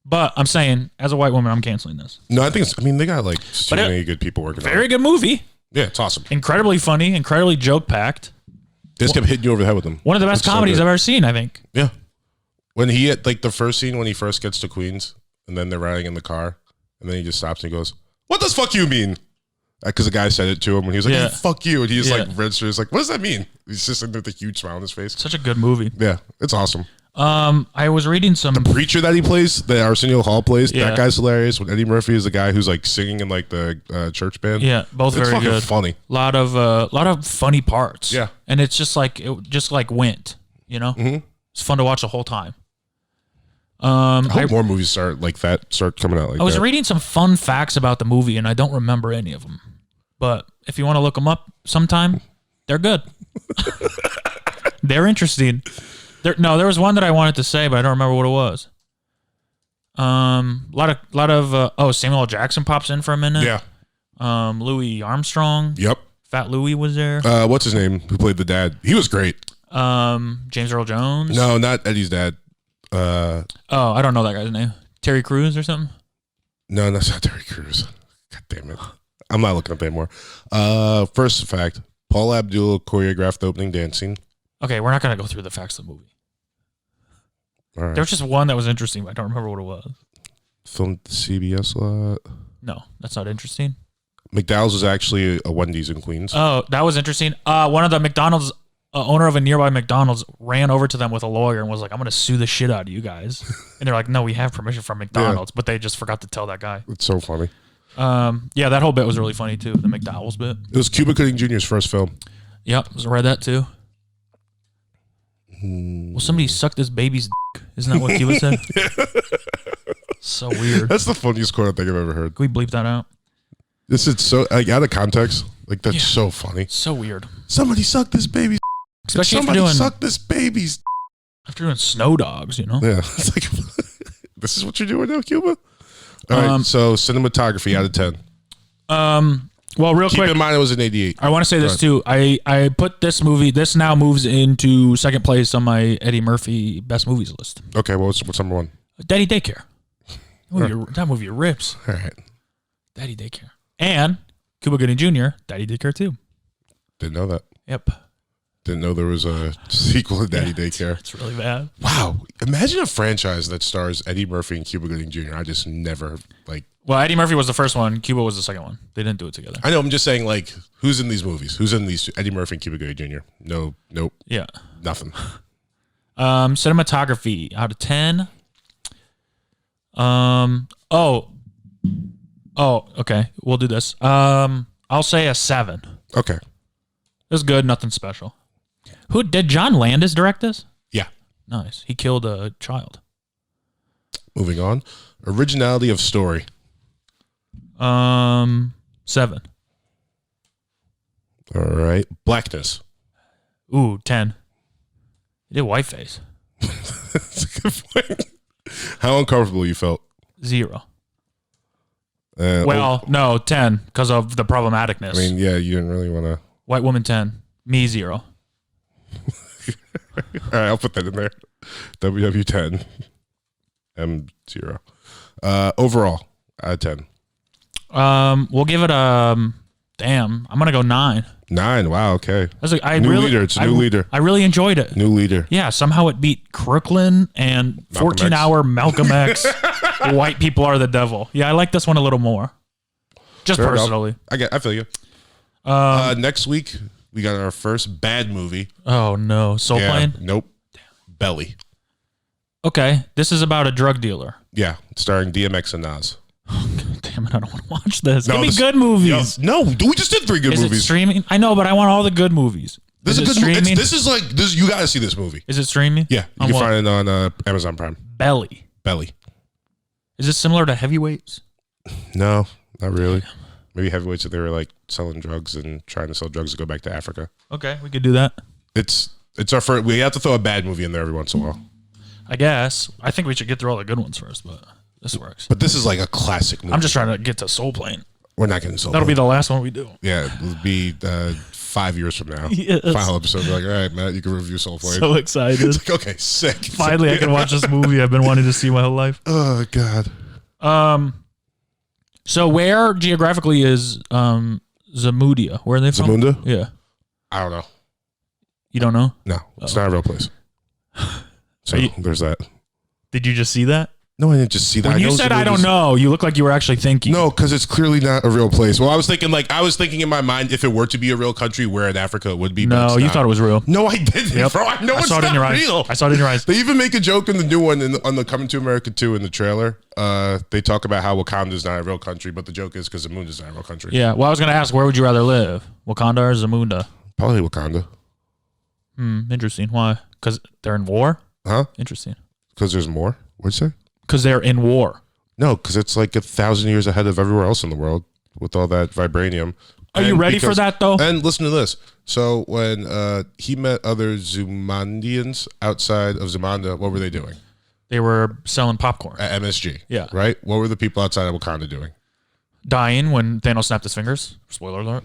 But I'm saying, as a white woman, I'm canceling this. No, I think they got like too many good people working on it. Very good movie. Yeah, it's awesome. Incredibly funny, incredibly joke-packed. They just kept hitting you over the head with them. One of the best comedies I've ever seen, I think. Yeah. When he had like the first scene when he first gets to Queens and then they're riding in the car and then he just stops and he goes, "What does fuck you mean?" Because the guy said it to him when he was like, "Hey, fuck you." And he's like registers like, "What does that mean?" He's just sitting there with a huge smile on his face. Such a good movie. Yeah, it's awesome. I was reading some Preacher that he plays, that Arsenio Hall plays, that guy's hilarious. When Eddie Murphy is the guy who's like singing in like the church band. Yeah, both it's very fucking good. funny. Lot of funny parts. Yeah. And it's just like it went, you know? Mm-hmm. It's fun to watch the whole time. I hope more movies start coming out like that. I was reading some fun facts about the movie and I don't remember any of them. But if you want to look them up sometime, they're good. They're interesting. There was one that I wanted to say, but I don't remember what it was. Lot of Samuel L. Jackson pops in for a minute. Yeah. Louis Armstrong. Yep. Fat Louis was there. What's his name? Who played the dad? He was great. James Earl Jones. No, not Eddie's dad. I don't know that guy's name. Terry Crews or something? No, that's not Terry Crews. God damn it. I'm not looking up anymore. First fact, Paul Abdul choreographed the opening dance scene. Okay, we're not going to go through the facts of the movie. All right. There was just one that was interesting, but I don't remember what it was. Filmed at the CBS lot. No, that's not interesting. McDowell's was actually a Wendy's in Queens. Oh, that was interesting. One of the McDonald's, owner of a nearby McDonald's ran over to them with a lawyer and was like, "I'm going to sue the shit out of you guys." And they're like, "No, we have permission from McDonald's," but they just forgot to tell that guy. It's so funny. Yeah, that whole bit was really funny too. The McDowell's bit. It was Cuba Gooding Jr.'s first film. Yep, I read that too. Well, somebody sucked this baby's dick. Isn't that what Cuba said? So weird. That's the funniest quote I think I've ever heard. Can we bleep that out? This is so out of context. Like that's so funny. So weird. Somebody sucked this baby's. Especially Somebody sucked this baby's. After doing Snow Dogs, you know. Yeah, it's like this is what you're doing now, Cuba. All right. So cinematography out of 10. Well, real quick. Keep in mind it was an 88. I want to say this too. I put this movie. This now moves into second place on my Eddie Murphy best movies list. Okay. Well, what's number one? Daddy Daycare. That movie rips. All right. Daddy Daycare and Cuba Gooding Jr. Daddy Daycare too. Didn't know that. Yep. Didn't know there was a sequel to Daddy Daycare. It's really bad. Wow. Imagine a franchise that stars Eddie Murphy and Cuba Gooding Jr. I just never, like... Well, Eddie Murphy was the first one. Cuba was the second one. They didn't do it together. I know. I'm just saying, like, who's in these movies? Who's in these? Eddie Murphy and Cuba Gooding Jr. No, nope. Yeah. Nothing. Cinematography out of 10. Oh, okay. We'll do this. I'll say a 7. Okay. It was good. Nothing special. Who did John Landis direct this? Yeah. Nice. He killed a child. Moving on. Originality of story. 7. All right. Blackness. Ooh, 10. He did whiteface. That's a good point. How uncomfortable you felt? 0. No, 10 because of the problematicness. I mean, yeah, you didn't really want to. White woman 10. Me 0. All right, I'll put that in there. WW10. M0. Overall, out of 10. We'll give it a damn. I'm gonna go 9. 9. Wow. Okay. New leader. It's a new leader. I really enjoyed it. New leader. Yeah. Somehow it beat Crooklyn and 14-hour Malcolm X. White people are the devil. Yeah, I like this one a little more. Just Fair personally. Enough. I feel you. Next week we got our first bad movie. Oh no, Soul Plane. Nope. Belly. Okay, this is about a drug dealer. Yeah, starring DMX and Nas. Damn it, I don't want to watch this. Give me good movies. No, we just did 3 good movies. Is it streaming? I know, but I want all the good movies. This is a good movie. This is like this. You got to see this movie. Is it streaming? Yeah, you can find it on Amazon Prime. Belly. Is this similar to Heavyweights? No, not really. Maybe Heavyweights if they were like selling drugs and trying to sell drugs to go back to Africa. Okay, we could do that. It's our first. We have to throw a bad movie in there every once in a while. I guess. I think we should get through all the good ones first, but this works. But this is like a classic movie. I'm just trying to get to Soul Plane. We're not getting Soul Plane. That'll be the last one we do. Yeah, it'll be 5 years from now. Yes. Final episode. We're like, all right, Matt, you can review Soul Plane. So excited. It's like, okay, sick. Finally, I can watch this movie I've been wanting to see my whole life. Oh, God. So where geographically is Zamudia? Where are they from? Zamunda? Yeah. I don't know. You don't know? No, it's not a real place. So there's that. Did you just see that? No, I didn't just see that. When you said I don't know, you look like you were actually thinking. No, because it's clearly not a real place. Well, I was thinking in my mind, if it were to be a real country, where in Africa it would be. No, you thought it was real. No, I didn't, bro. I know it's not real. I saw it in your eyes. They even make a joke in the new one on the Coming to America 2 in the trailer. They talk about how Wakanda is not a real country, but the joke is because Zamunda is not a real country. Yeah. Well, I was going to ask, where would you rather live? Wakanda or Zamunda? Probably Wakanda. Interesting. Why? Because they're in war? Huh? Interesting. Because there's more? What'd you say? Because they're in war. No, because it's like 1,000 years ahead of everywhere else in the world with all that vibranium. Are you ready for that, though? And listen to this. So when he met other Zumandians outside of Zamunda, what were they doing? They were selling popcorn. At MSG. Yeah. Right? What were the people outside of Wakanda doing? Dying when Thanos snapped his fingers. Spoiler alert.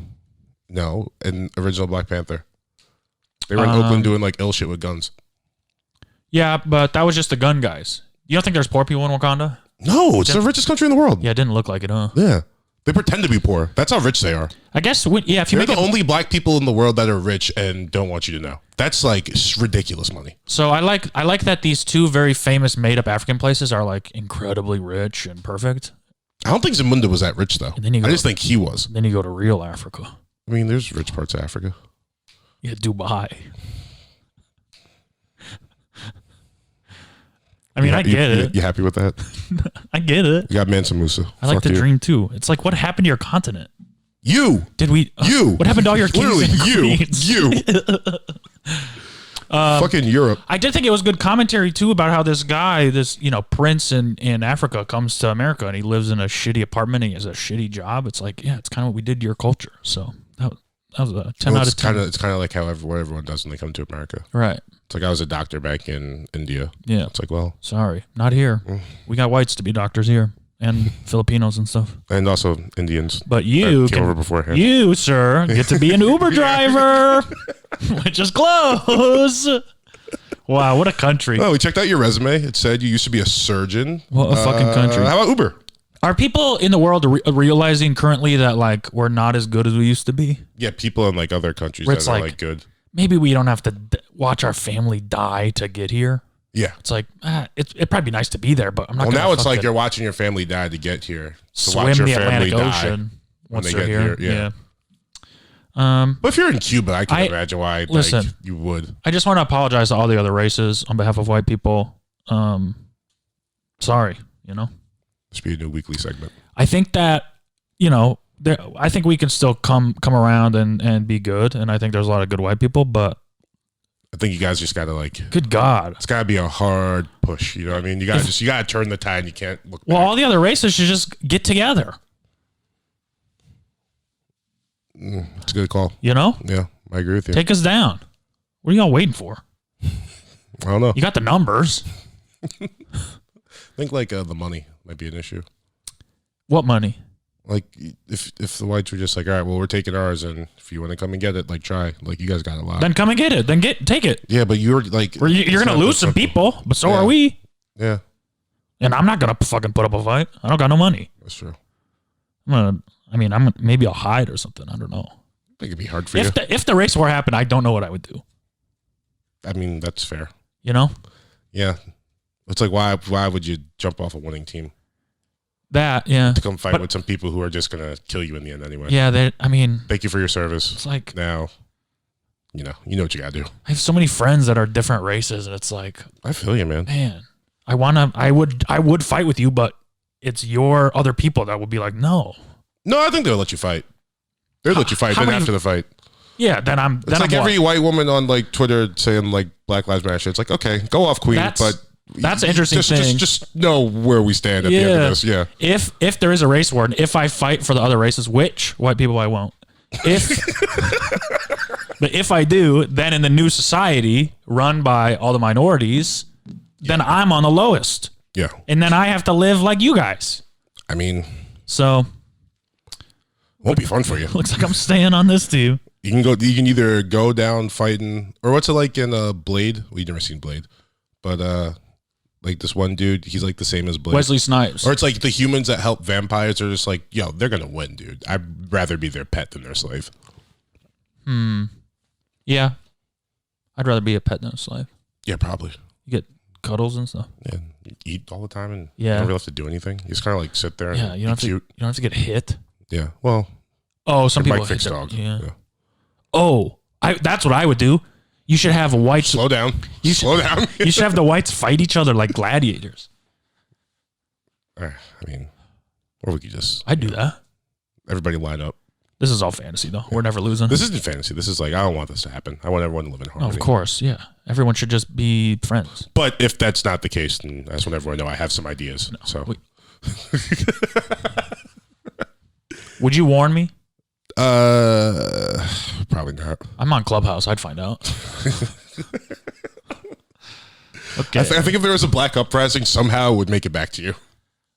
No, in original Black Panther. They were in Oakland doing like ill shit with guns. Yeah, but that was just the gun guys. You don't think there's poor people in Wakanda? No, it's the richest country in the world. Yeah, it didn't look like it, huh? Yeah. They pretend to be poor. That's how rich they are. I guess, if you They're make the only black people in the world that are rich and don't want you to know. That's like ridiculous money. So I like that these two very famous made-up African places are like incredibly rich and perfect. I don't think Zamunda was that rich, though. I just think he was. Then you go to real Africa. I mean, there's rich parts of Africa. Yeah, Dubai. I mean, I get it. You happy with that? I get it. You got Mansa Musa. I like the dream too. It's like, what happened to your continent? Did we? What happened to all your kings and queens? Fucking Europe. I did think it was good commentary too about how this guy, this prince in Africa, comes to America and he lives in a shitty apartment and he has a shitty job. It's like, yeah, it's kind of what we did to your culture. So that was a 10 out of 10. It's kind of like what everyone does when they come to America. Right. It's like I was a doctor back in India. Yeah. It's like, well, sorry, not here. We got whites to be doctors here, and Filipinos and stuff, and also Indians. But you came over beforehand. You, sir, get to be an Uber driver, which is close. Wow, what a country! Oh, we checked out your resume. It said you used to be a surgeon. What a fucking country! How about Uber? Are people in the world realizing currently that like we're not as good as we used to be? Yeah, people in like other countries that are like good. maybe we don't have to watch our family die to get here. Yeah. It's like, it'd probably be nice to be there, but I'm not Well, gonna now it's like you're watching your family die to get here. To swim watch your the family Atlantic die Ocean when once they they're get here. here. Yeah. But if you're in Cuba, I can imagine why listen, you would. I just want to apologize to all the other races on behalf of white people. Sorry, This be a new weekly segment. I think that, I think we can still come around and be good, and I think there's a lot of good white people, but I think you guys just gotta good God, it's gotta be a hard push. You know what I mean? You gotta turn the tide. You can't look back. Well, all the other races should just get together. It's a good call. Yeah, I agree with you. Take us down. What are y'all waiting for? I don't know. You got the numbers. I think the money might be an issue. What money? Like if the whites were just like, all right, well, we're taking ours, and if you want to come and get it, try. You guys got a lot. Then come and get it. Then take it. Yeah, but you're you're gonna lose some people, but so are we. Yeah. And I'm not gonna fucking put up a fight. I don't got no money. That's true. Maybe I'll hide or something. I don't know. I think it'd be hard for you. If the race war happened, I don't know what I would do. I mean, that's fair. Yeah. It's like, why would you jump off a winning team? To come fight with some people who are just going to kill you in the end anyway. Yeah, thank you for your service. It's like, now, you know what you got to do. I have so many friends that are different races, and it's like, I feel you, man. Man, I would fight with you, but it's your other people that would be like, no. No, I think they'll let you fight. They'll let you fight after the fight. Yeah, then I'm. It's like every white woman on Twitter saying Black Lives Matter. It's like, okay, go off, queen, but that's an interesting thing. Just know where we stand at the end of this. Yeah. If there is a race war, and if I fight for the other races, which white people I won't. But if I do, then in the new society run by all the minorities, then I'm on the lowest. Yeah. And then I have to live like you guys. I mean, so won't be fun for you. Looks like I'm staying on this too. You can either go down fighting, or what's it like in Blade? Well, you've never seen Blade, but this one dude, he's the same as Blade. Wesley Snipes. Or it's like the humans that help vampires are just like, yo, they're gonna win, dude. I'd rather be their pet than their slave. Yeah. I'd rather be a pet than a slave. Yeah, probably. You get cuddles and stuff. Yeah, you eat all the time, and you don't really have to do anything. You just kind of sit there. Yeah, and you don't have to get hit. Yeah, well. Oh, some people fix dogs. Yeah. Oh, that's what I would do. You should have whites. Slow down. Slow down. You should have the whites fight each other like gladiators. I mean, or we could just. I'd do that. Everybody line up. This is all fantasy, though. We're never losing. This isn't fantasy. This is I don't want this to happen. I want everyone to live in harmony. Of course, yeah. Everyone should just be friends. But if that's not the case, then I just want everyone to know I have some ideas. No, so. Would you warn me? Probably not. I'm on Clubhouse. I'd find out. Okay. I think if there was a black uprising, somehow it would make it back to you.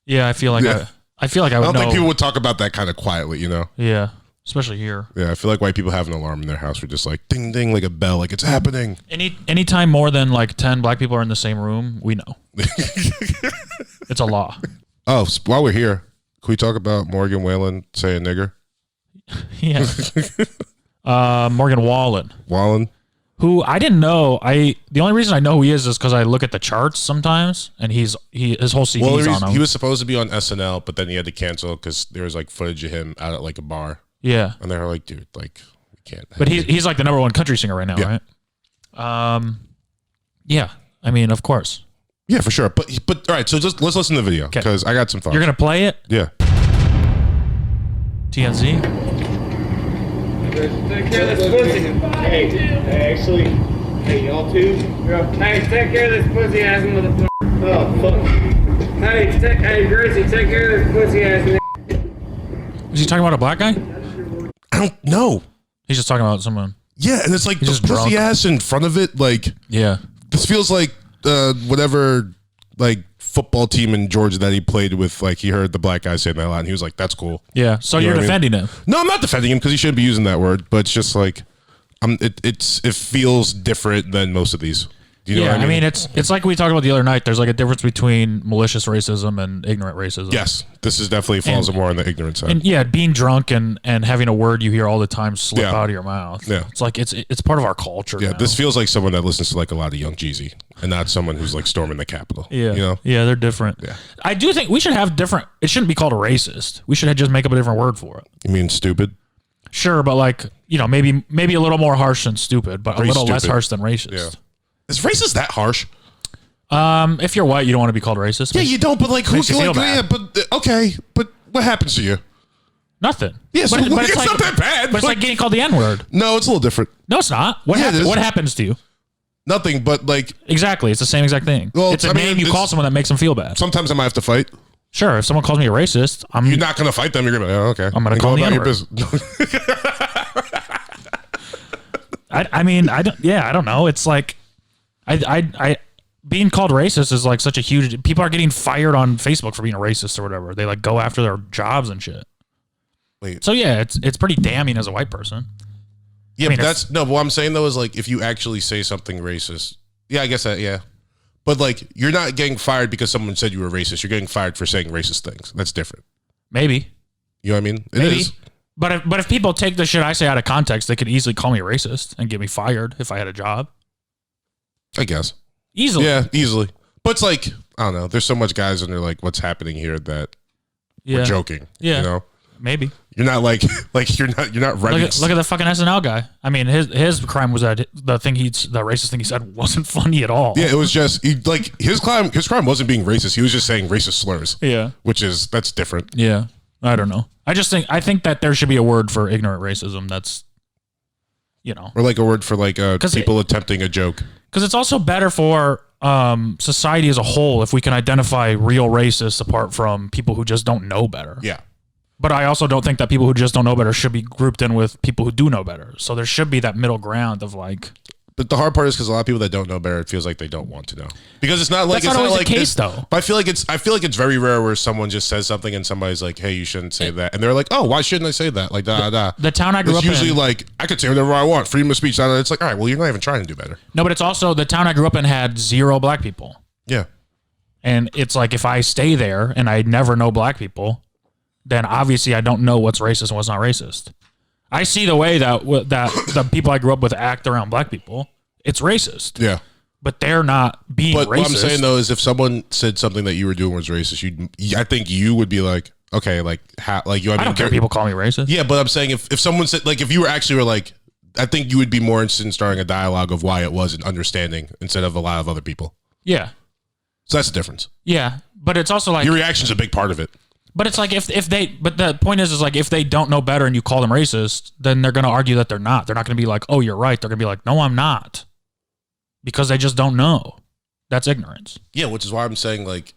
Yeah, I feel like I would. I don't know. think people would talk about that kind of quietly, Yeah, especially here. Yeah, I feel like white people have an alarm in their house. We're just like ding ding, like a bell, like it's happening. Anytime more than 10 black people are in the same room, we know. It's a law. Oh, while we're here, can we talk about Morgan Wallen saying nigger? Yeah. Morgan Wallen. Who I didn't know. The only reason I know who he is because I look at the charts sometimes, and his whole CV's on him. He was supposed to be on SNL, but then he had to cancel because there was footage of him out at a bar. Yeah, and they were like, "Dude, we can't." But he's the #1 country singer right now, right? Yeah. I mean, of course. Yeah, for sure. But all right. So let's listen to the video because I got some thoughts. You're gonna play it? Yeah. TNZ. Take care of this pussy. Hey, actually, hey, y'all too? Hey, take care of this pussy ass motherfucker. Oh, fuck. Hey, Gracie, take care of this pussy ass. Was he talking about a black guy? I don't know. He's just talking about someone. Yeah, and it's the pussy drunk. Ass in front of it. Yeah. This feels like whatever, football team in Georgia that he played with, he heard the black guy saying that a lot, and he was like, that's cool. Yeah, so you're defending him. No, I'm not defending him because he shouldn't be using that word, but it's just it feels different than most of these. Do you know what I mean? It's like we talked about the other night. There's like a difference between malicious racism and ignorant racism. Yes, this is definitely falls more on the ignorant side. And yeah, being drunk and having a word you hear all the time slip out of your mouth. Yeah, it's like it's part of our culture. Yeah, now. this feels like someone that listens to like a lot of Young Jeezy, and not someone who's like storming the Capitol. Yeah, you know? Yeah, they're different. Yeah, I do think we should have different. It shouldn't be called a racist. We should just make up a different word for it. You mean stupid? Sure, but like maybe a little more harsh than stupid, but a little less harsh than racist. Yeah. Is racist that harsh? If you're white, you don't want to be called racist. Yeah, you don't. But like, who's like? Yeah, but okay. But what happens to you? Nothing. Yeah, so but it's not that bad. But it's like getting called the N-word. No, it's a little different. No, it's not. What happens to you? Nothing. But like, exactly, it's the same exact thing. Well, it's a name you call someone that makes them feel bad. Sometimes I might have to fight. Sure, if someone calls me a racist, you're not gonna fight them. You're gonna be like, oh, okay. I'm gonna call them your business. I don't know. It's like, I being called racist is like such a huge. People are getting fired on Facebook for being a racist or whatever. They like go after their jobs and shit. Wait. So yeah, it's pretty damning as a white person. Yeah, but but what I'm saying though is like if you actually say something racist, yeah, I guess that, yeah. But like you're not getting fired because someone said you were racist. You're getting fired for saying racist things. That's different. Maybe. You know what I mean? It is. But if people take the shit I say out of context, they could easily call me a racist and get me fired if I had a job. I guess. Easily. Yeah, easily. But it's like, I don't know. There's so much guys and they're like, what's happening here that we're joking. Yeah. You know? Maybe. You're not like you're not ready. Look at the fucking SNL guy. I mean, his crime was that the racist thing he said wasn't funny at all. Yeah, it was just his crime wasn't being racist. He was just saying racist slurs. Yeah. That's different. Yeah. I don't know. I think that there should be a word for ignorant racism that's, or like a word for like people attempting a joke. Because it's also better for society as a whole if we can identify real racists apart from people who just don't know better. Yeah. But I also don't think that people who just don't know better should be grouped in with people who do know better. So there should be that middle ground of like. But the hard part is because a lot of people that don't know better, it feels like they don't want to know. Because it's not like that's not always the case, though. But I feel like it's very rare where someone just says something and somebody's like, "Hey, you shouldn't say that," and they're like, "Oh, why shouldn't I say that?" Like, The town I grew up in. It's usually like I could say whatever I want, freedom of speech. It's like, all right, well, you're not even trying to do better. No, but it's also the town I grew up in had 0 black people. Yeah. And it's like if I stay there and I never know black people, then obviously I don't know what's racist and what's not racist. I see the way that the people I grew up with act around black people. It's racist. Yeah. But they're not being racist. But what I'm saying, though, is if someone said something that you were doing was racist, I think you would be like, okay, like, how, like, you know what I mean? I don't care if people call me racist. Yeah, but I'm saying if someone said, like, if you were like, I think you would be more interested in starting a dialogue of why it was and understanding instead of a lot of other people. Yeah. So that's the difference. Yeah. But it's also like. Your reaction's a big part of it. But it's like if the point is like if they don't know better and you call them racist, then they're going to argue that they're not. They're not going to be like, oh, you're right. They're going to be like, no, I'm not. Because they just don't know. That's ignorance. Yeah, which is why I'm saying, like,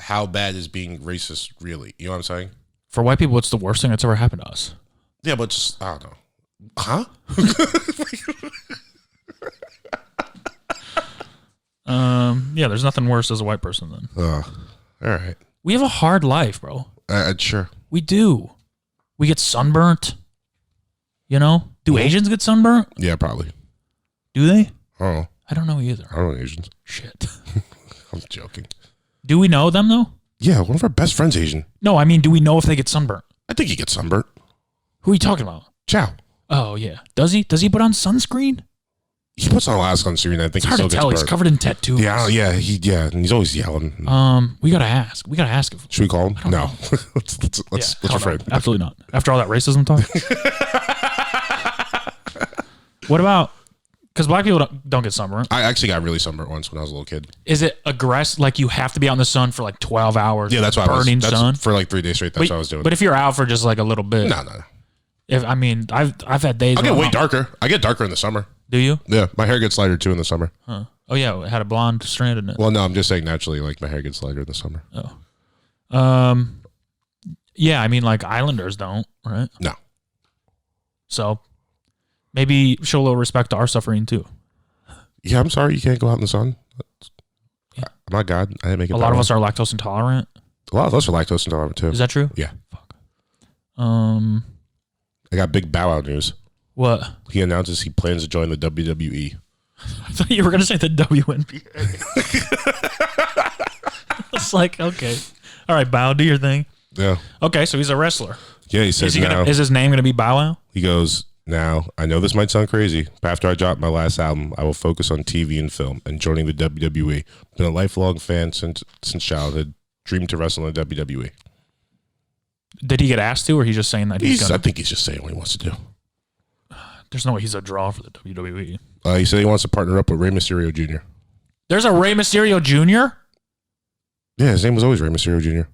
how bad is being racist really? You know what I'm saying? For white people, it's the worst thing that's ever happened to us. Yeah, but just, I don't know. Huh? Yeah, there's nothing worse as a white person then. All right. We have a hard life, bro. Sure. We do. We get sunburnt. Do Asians get sunburnt? Yeah, probably. Do they? Oh. I don't know either. I don't know Asians. Shit. I'm joking. Do we know them though? Yeah, one of our best friends Asian. No, I mean, do we know if they get sunburnt? I think he gets sunburnt. Who are you talking about? Chow. Oh yeah. Does he put on sunscreen? He puts on a lot of sunscreen. I think it's hard to tell. He's covered in tattoos. Yeah, and he's always yelling. We gotta ask. If should we call him? No. let's refrain. Absolutely not. After all that racism talk. What about? Because black people don't get sunburnt. I actually got really sunburnt once when I was a little kid. Is it aggressive? Like you have to be out in the sun for like 12 hours? Yeah, that's why burning sun for like 3 days straight. That's what I was doing. But if you're out for just like a little bit, no. I've had days. I get way darker. I get darker in the summer. Do you? Yeah, my hair gets lighter too in the summer. Huh. Oh yeah, it had a blonde strand in it. Well, no, I'm just saying naturally, like my hair gets lighter in the summer. Oh. Yeah, I mean, like islanders don't, right? No. So maybe show a little respect to our suffering too. Yeah, I'm sorry you can't go out in the sun. Yeah. I'm not God. I didn't make it. A lot of us are lactose intolerant. A lot of us are lactose intolerant too. Is that true? Yeah. Fuck. I got big Bow Wow news. What? He announces he plans to join the WWE. I thought you were going to say the WNBA. It's like, okay. All right, Bow, do your thing. Yeah. Okay, so he's a wrestler. Yeah, he says now. Is his name going to be Bow Wow? He goes, now, I know this might sound crazy, but after I drop my last album, I will focus on TV and film and joining the WWE. Been a lifelong fan since childhood. Dreamed to wrestle in the WWE. Did he get asked to, or he's just saying that he's going to? I think he's just saying what he wants to do. There's no way he's a draw for the WWE. He said he wants to partner up with Rey Mysterio Jr. There's a Rey Mysterio Jr.? Yeah, his name was always Rey Mysterio Jr.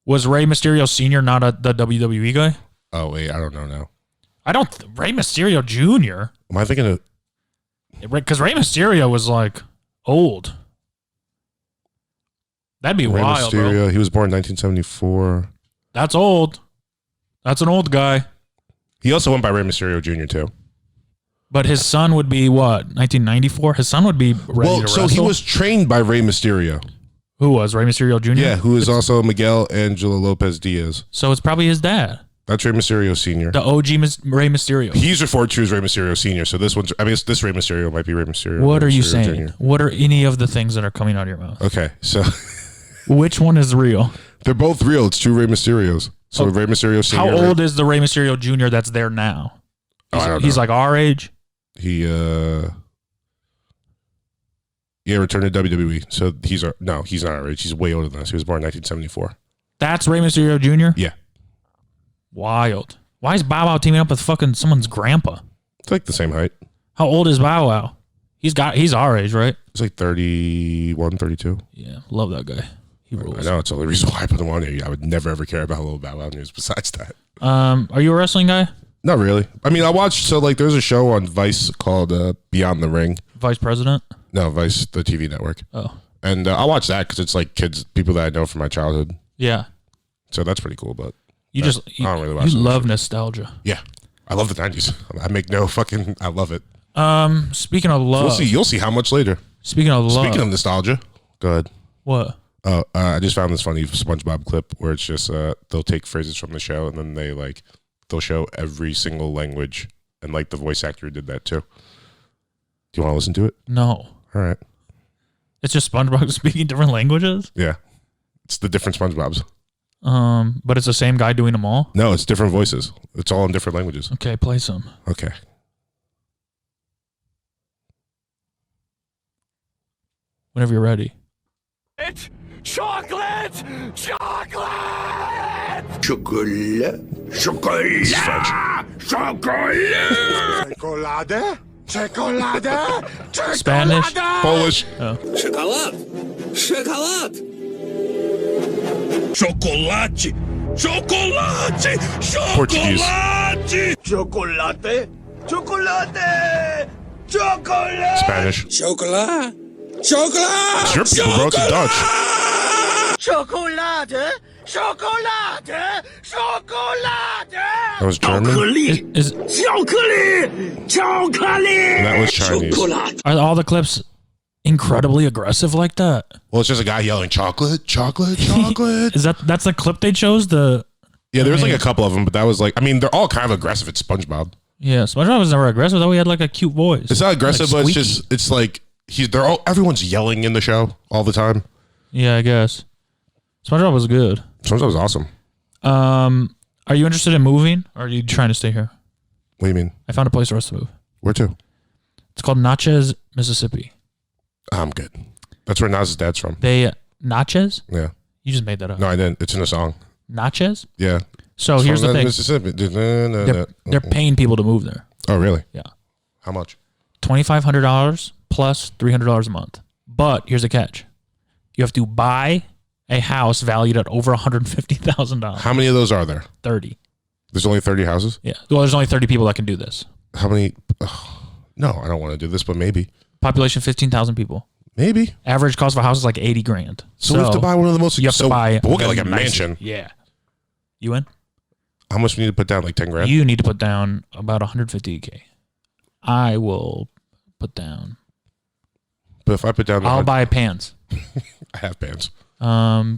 Was Rey Mysterio Sr. not the WWE guy? Oh, wait, I don't know now. Rey Mysterio Jr.? Am I thinking of... Because Rey Mysterio was like old. That'd be Rey wild, Mysterio, bro. he was born in 1974. That's old. That's an old guy. He also went by Rey Mysterio Jr. too. But his son would be what? 1994? His son would be ready to wrestle? So he was trained by Rey Mysterio. Who was? Rey Mysterio Jr.? Yeah, who is also Miguel Angelo Lopez Diaz. So it's probably his dad. That's Rey Mysterio Sr. The OG Rey Mysterio. He's referred to as Rey Mysterio Sr. So this one's, this Rey Mysterio might be Rey Mysterio. What Rey are you Mysterio saying? Jr. What are any of the things that are coming out of your mouth? Okay, so Which one is real? they're both real. It's two Rey Mysterios. So Rey Mysterio Sr. How old is the Rey Mysterio Jr. that's there now? He's like our age? He returned to WWE. So he's not our age. He's way older than us. He was born in 1974. That's Rey Mysterio Jr.? Yeah. Wild. Why is Bow Wow teaming up with fucking someone's grandpa? It's like the same height. How old is Bow Wow? He's our age, right? It's like 31, 32. Yeah, love that guy. He rules. I know, it's the only reason why I put him on here. I would never ever care about little Bow Wow news besides that. Are you a wrestling guy? Not really. I mean, I watched, there's a show on Vice called Beyond the Ring. Vice President? No, Vice, the TV network. Oh. And I watch that because it's like people that I know from my childhood. Yeah. So that's pretty cool, but I don't really watch. You love nostalgia. Yeah. I love the 90s. I make no fucking, I love it. Speaking of love. You'll see how much later. Speaking of love. Speaking of nostalgia. Go ahead. What? I just found this funny SpongeBob clip where it's just, they'll take phrases from the show and then they'll show every single language. And the voice actor did that too. Do you want to listen to it? No. All right. It's just SpongeBob speaking different languages? Yeah. It's the different SpongeBobs. But it's the same guy doing them all? No, it's different voices. It's all in different languages. Okay, play some. Okay. Whenever you're ready. Chocolate! Chocolate! Chocolat! Chocolat! Chocolat! Chocolade! Chocolade! Spanish? Polish. Oh. Chocolate! Chocolate! Chocolate! Chocolate! Portuguese. Chocolate! Chocolate! Chocolate! Spanish. Chocolate! Chocolate! It's your people, bro. It's a Dutch. Chocolate! Chocolate! Chocolate! That was German. And that was Chinese. Are all the clips incredibly aggressive like that? Well, it's just a guy yelling chocolate, chocolate, chocolate. That's the clip they chose? Yeah, there's a couple of them, but that was they're all kind of aggressive. It's SpongeBob. Yeah, SpongeBob was never aggressive, though. He had a cute voice. It's not aggressive, but it's everyone's yelling in the show all the time. Yeah, I guess. SpongeBob was good. SpongeBob was awesome. Are you interested in moving, or are you trying to stay here? What do you mean? I found a place for us to move. Where to? It's called Natchez, Mississippi. I'm good. That's where Nas's dad's from. Natchez? Yeah. You just made that up. No, I didn't. It's in a song. Natchez? Yeah. So here's the thing. Mississippi. They're paying people to move there. Oh, really? Yeah. How much? $2,500 plus $300 a month. But here's the catch. You have to buy a house valued at over $150,000. How many of those are there? 30. There's only 30 houses? Yeah. Well, there's only 30 people that can do this. How many? No, I don't want to do this, but maybe. Population 15,000 people. Maybe. Average cost of a house is like $80,000. So we have to buy one of the most. You have to buy. We'll get a mansion. Yeah. You in? How much we need to put down? Like 10 grand? You need to put down about $150K. I will put down. But if I put down, I'll buy pans. I have pans.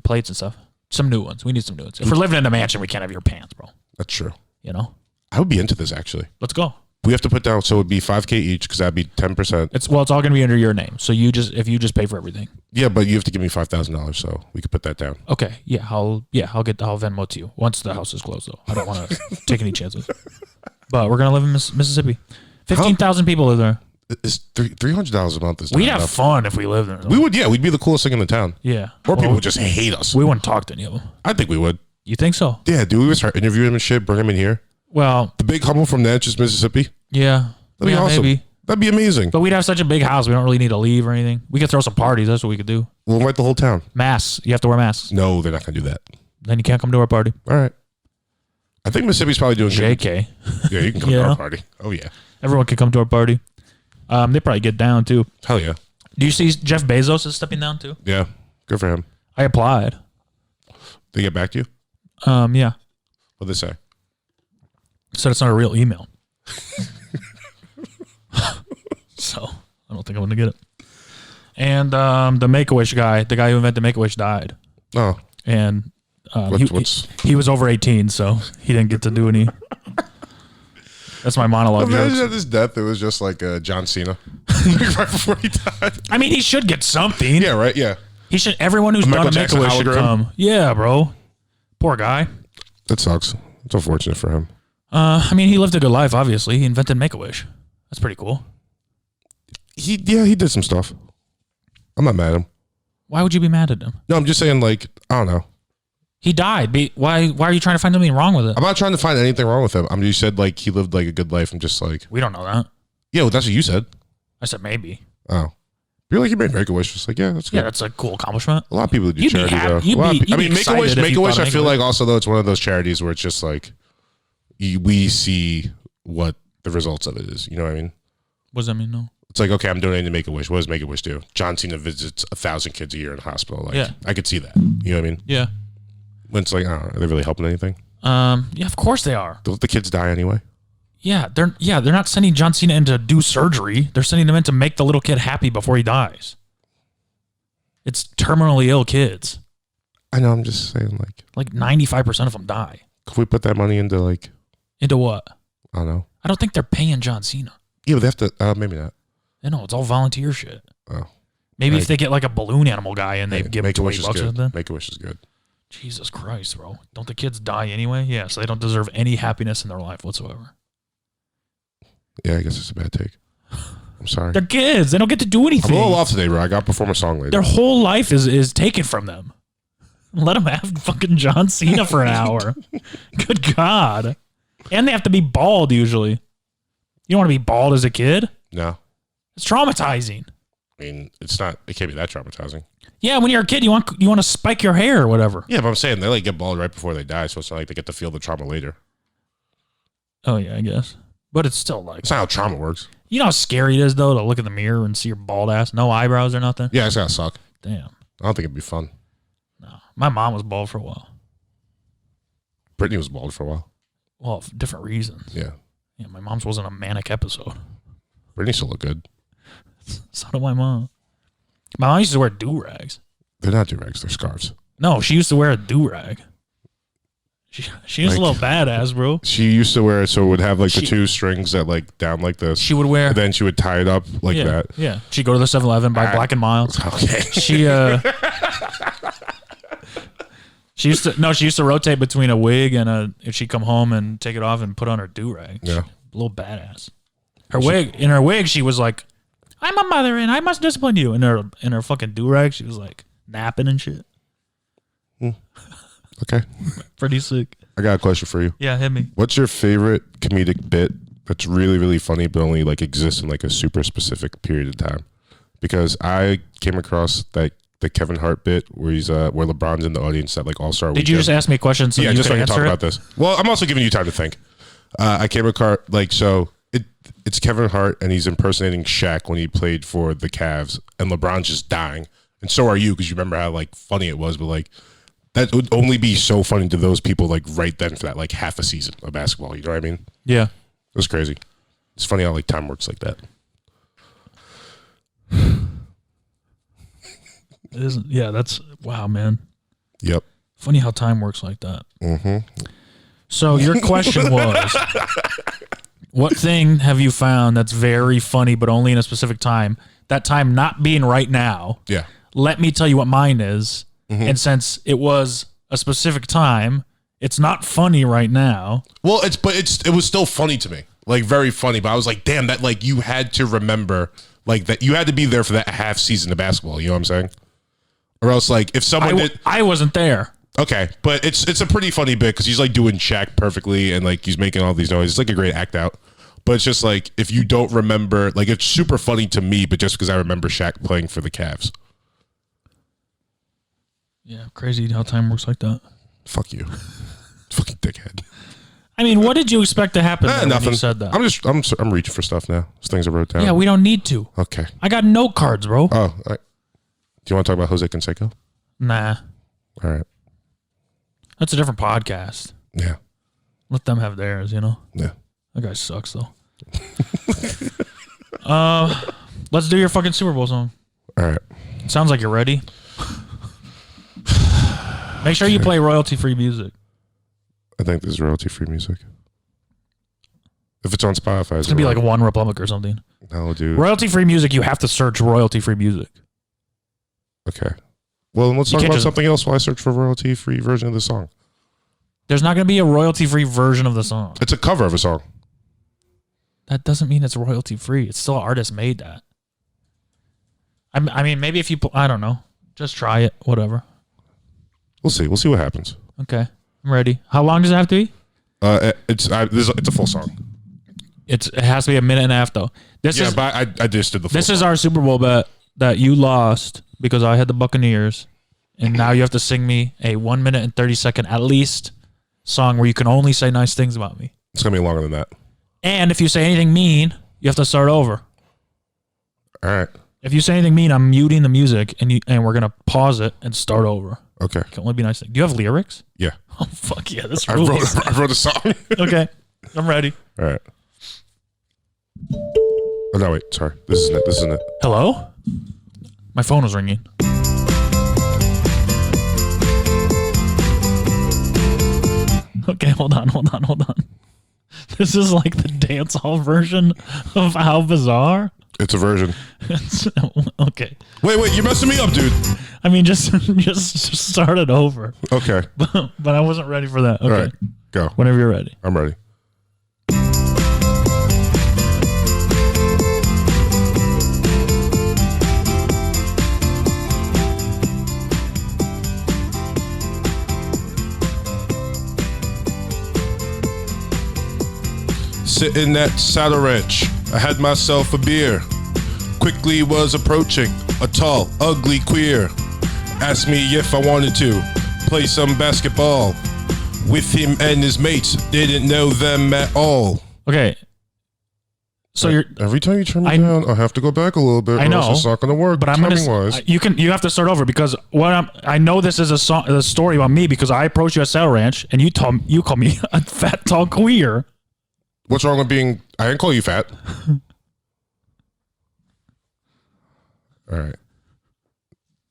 Plates and stuff. Some new ones. We need some new ones. If we're living in a mansion, we can't have your pans, bro. That's true. You know. I would be into this actually. Let's go. We have to put down, so it would be $5,000 each because that'd be 10%. It's all going to be under your name. So if you just pay for everything. Yeah, but you have to give me $5,000, so we could put that down. Okay. Yeah. I'll Venmo to you once the house is closed though. I don't want to take any chances. But we're going to live in Mississippi. 15,000 people live there. It's $300 a month. Is not We'd have enough. fun if we lived there. Though. We would, yeah. We'd be the coolest thing in the town. Yeah. Or people would just hate us. We wouldn't talk to any of them. I think we would. You think so? Yeah, dude. We would start interviewing him and shit, bring him in here. Well, The Big Humble from Natchez, Mississippi. yeah. That'd be awesome. Maybe. That'd be amazing. But we'd have such a big house. We don't really need to leave or anything. We could throw some parties. That's what we could do. We'll invite the whole town. Masks. You have to wear masks. No, they're not going to do that. Then you can't come to our party. All right. I think Mississippi's probably doing good. JK. Yeah, you can come to our party. Oh, yeah. Everyone can come to our party. They probably get down too. Hell yeah. Do you see Jeff Bezos is stepping down too? Yeah. Good for him. I applied. They get back to you? Yeah. What'd they say? So it's not a real email. So I don't think I'm going to get it. And the Make-A-Wish guy, the guy who invented Make-A-Wish died. Oh. And What's he was over 18, so he didn't get to do any. That's my monologue. Imagine jokes. at his death, it was just like John Cena. Right before he died. I mean, he should get something. Yeah, right? Yeah. He should. Everyone who's Michael done a Jackson Make-A-Wish should hologram? come. Yeah, bro. Poor guy. That sucks. It's unfortunate for him. I mean, he lived a good life, obviously. He invented Make-A-Wish. That's pretty cool. He did some stuff. I'm not mad at him. Why would you be mad at him? No, I'm just saying, like, I don't know. He died. Why are you trying to find something wrong with it? I'm not trying to find anything wrong with him. You said, like, he lived, like, a good life. I'm just like, We don't know that. yeah, well, that's what you said. I said maybe. Oh. You're like, you made Make-A-Wish. Just like, yeah, that's good. Yeah, that's a cool accomplishment. A lot of people do You'd be charity, happy- though. you'd A lot be- of pe- you'd be excited if you Make-A-Wish, thought I feel Make-A-Wish. like also, though, it's one of those charities where it's just like, we see what the results of it is. You know what I mean? What does that mean? No. It's like, okay, I'm donating to Make-A-Wish. What does Make-A-Wish do? John Cena visits 1,000 kids a year in a hospital. Like, Yeah. I could see that. You know what I mean? Yeah. When it's like, I don't know, are they really helping anything? Yeah, of course they are. Don't the kids die anyway? Yeah, they're not sending John Cena in to do surgery. They're sending him in to make the little kid happy before he dies. It's terminally ill kids. I know, I'm just saying, Like 95% of them die. could we put that money into, like, Into what? I don't know. I don't think they're paying John Cena. Yeah, but they have to, maybe not. No, it's all volunteer shit. Oh. Maybe Right. if they get like a balloon animal guy and they give him Make-A-Wish $20 is or good. something. Make-A-Wish is good. Jesus Christ, bro. Don't the kids die anyway? Yeah, so they don't deserve any happiness in their life whatsoever. Yeah, I guess it's a bad take. I'm sorry. They're kids. They don't get to do I'm anything. a little off today, bro. I got to perform a song later. Their whole life is taken from them. Let them have fucking John Cena for an hour. Good God. And they have to be bald usually. You don't want to be bald as a kid? No. It's traumatizing. I mean, it can't be that traumatizing. Yeah, when you're a kid, you want to spike your hair or whatever. Yeah, but I'm saying they like get bald right before they die, so it's not like they get to feel the trauma later. Oh, yeah, I guess. But it's still like... That's not how trauma works. You know how scary it is, though, to look in the mirror and see your bald ass? No eyebrows or nothing? Yeah, it's gotta suck. Damn. I don't think it'd be fun. No. My mom was bald for a while. Brittany was bald for a while. Well, for different reasons. Yeah. Yeah, my mom's wasn't a manic episode. Brittany still look good. So did my mom. My mom used to wear do-rags. They're not do-rags, they're scarves. No, she used to wear a do-rag. She was a little badass, bro. She used to wear it so it would have like the two strings that like down like this. She would wear... And then she would tie it up like that. Yeah. She'd go to the 7-Eleven, buy Black and Mild. Okay. She used to rotate between a wig and if she'd come home and take it off and put on her do-rag. Yeah. A little badass. In her wig, she was like, I'm a mother and I must discipline you. In her fucking do-rag, she was like napping and shit. Okay. Pretty sick. I got a question for you. Yeah, hit me. What's your favorite comedic bit that's really, really funny but only like exists in like a super specific period of time? Because I came across the Kevin Hart bit where he's where LeBron's in the audience at like All-Star Weekend. Did you just ask me a question so you just could so I can talk answer about this? Well, I'm also giving you time to think. I came across it's Kevin Hart and he's impersonating Shaq when he played for the Cavs and LeBron's just dying. And so are you because you remember how like funny it was, but like that would only be so funny to those people like right then for that like half a season of basketball. You know what I mean? Yeah. It was crazy. It's funny how like time works like that. It isn't. Yeah, that's wow, man. Yep. Funny how time works like that. Mm-hmm. So your question was, What thing have you found that's very funny, but only in a specific time? That time not being right now. Yeah. Let me tell you what mine is. And since it was a specific time, it's not funny right now. Well, it was still funny to me, like very funny. But I was like, damn, that like you had to remember, like that you had to be there for that half season of basketball. You know what I'm saying? Or else, like if someone did, I wasn't there. Okay, but it's a pretty funny bit because he's like doing Shaq perfectly and like he's making all these noises. It's like a great act out. But it's just like if you don't remember, like it's super funny to me, but just because I remember Shaq playing for the Cavs. Yeah, crazy how time works like that. Fuck you, fucking dickhead. I mean, what did you expect to happen there nothing. when you said that? I'm reaching for stuff now. It's things I wrote down. Yeah, we don't need to. Okay. I got note cards, bro. Oh, do you want to talk about Jose Canseco? Nah, All right. that's a different podcast. Yeah. Let them have theirs, you know? Yeah. That guy sucks, though. Let's do your fucking Super Bowl song. All right. It sounds like you're ready. Make sure you play royalty-free music. I think this is royalty-free music. If it's on Spotify, It's going to be like One Republic or something. No, dude. Royalty-free music, you have to search royalty-free music. Okay. Well, then let's talk about something else while I search for a royalty-free version of the song. There's not going to be a royalty-free version of the song. It's a cover of a song. That doesn't mean it's royalty-free. It's still an artist made that. I mean, maybe if you... I don't know. Just try it. Whatever. We'll see. We'll see what happens. Okay. I'm ready. How long does it have to be? It's a full song. It has to be a minute and a half, though. But I just did the full This song. is our Super Bowl bet that you lost because I had the Buccaneers, and now you have to sing me a 1 minute and 30 second at least song where you can only say nice things about me. It's going to be longer than that. And if you say anything mean, you have to start over. All right. If you say anything mean, I'm muting the music, and we're going to pause it and start over. Okay. It can only be nice things. Do you have lyrics? Yeah. Oh, fuck yeah. This I rules. wrote a song. Okay. I'm ready. All right. Oh, no, wait. Sorry. This isn't it. Hello? My phone was ringing. Okay, hold on. This is like the dance hall version of How Bizarre. It's a version. Okay. Wait, you're messing me up, dude. I mean, just start it over. Okay. But I wasn't ready for that. Okay. All right. Go. Whenever you're ready. I'm ready. Sitting at Saddle Ranch, I had myself a beer. Quickly was approaching a tall, ugly queer. Asked me if I wanted to play some basketball with him and his mates. Didn't know them at all. Okay. So you're every time you turn me down, I have to go back a little bit. I know, or else it's not going to work. But I'm going to. You have to start over because I know this is a story about me because I approached you at Saddle Ranch and you call me a fat, tall queer. What's wrong with being... I didn't call you fat. All right.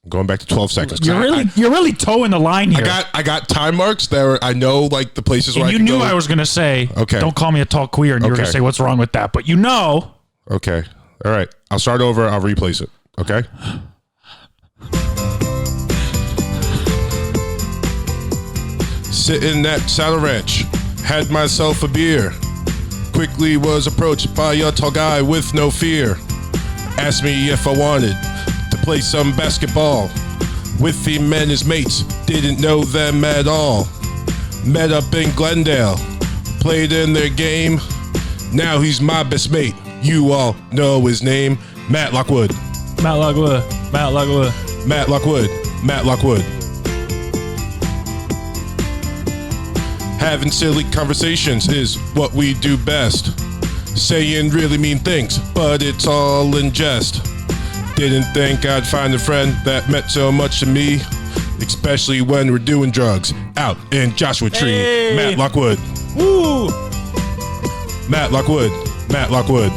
Going back to 12 seconds. You're really towing the line here. I got time marks there. I know like the places where and I can go. You knew I was going to say, okay, don't call me a tall queer. And you were going to say, what's wrong with that? But you know. Okay. All right. I'll start over. I'll replace it. Okay. Sitting at Saddle Ranch. Had myself a beer. Quickly was approached by a tall guy with no fear. Asked me if I wanted to play some basketball with him and his mates. Didn't know them at all. Met up in Glendale, played in their game. Now he's my best mate. You all know his name, Matt Lockwood. Matt Lockwood. Matt Lockwood. Matt Lockwood. Matt Lockwood. Having silly conversations is what we do best. Saying really mean things, but it's all in jest. Didn't think I'd find a friend that meant so much to me, especially when we're doing drugs out in Joshua Tree. Hey. Matt Lockwood. Woo! Matt Lockwood. Matt Lockwood.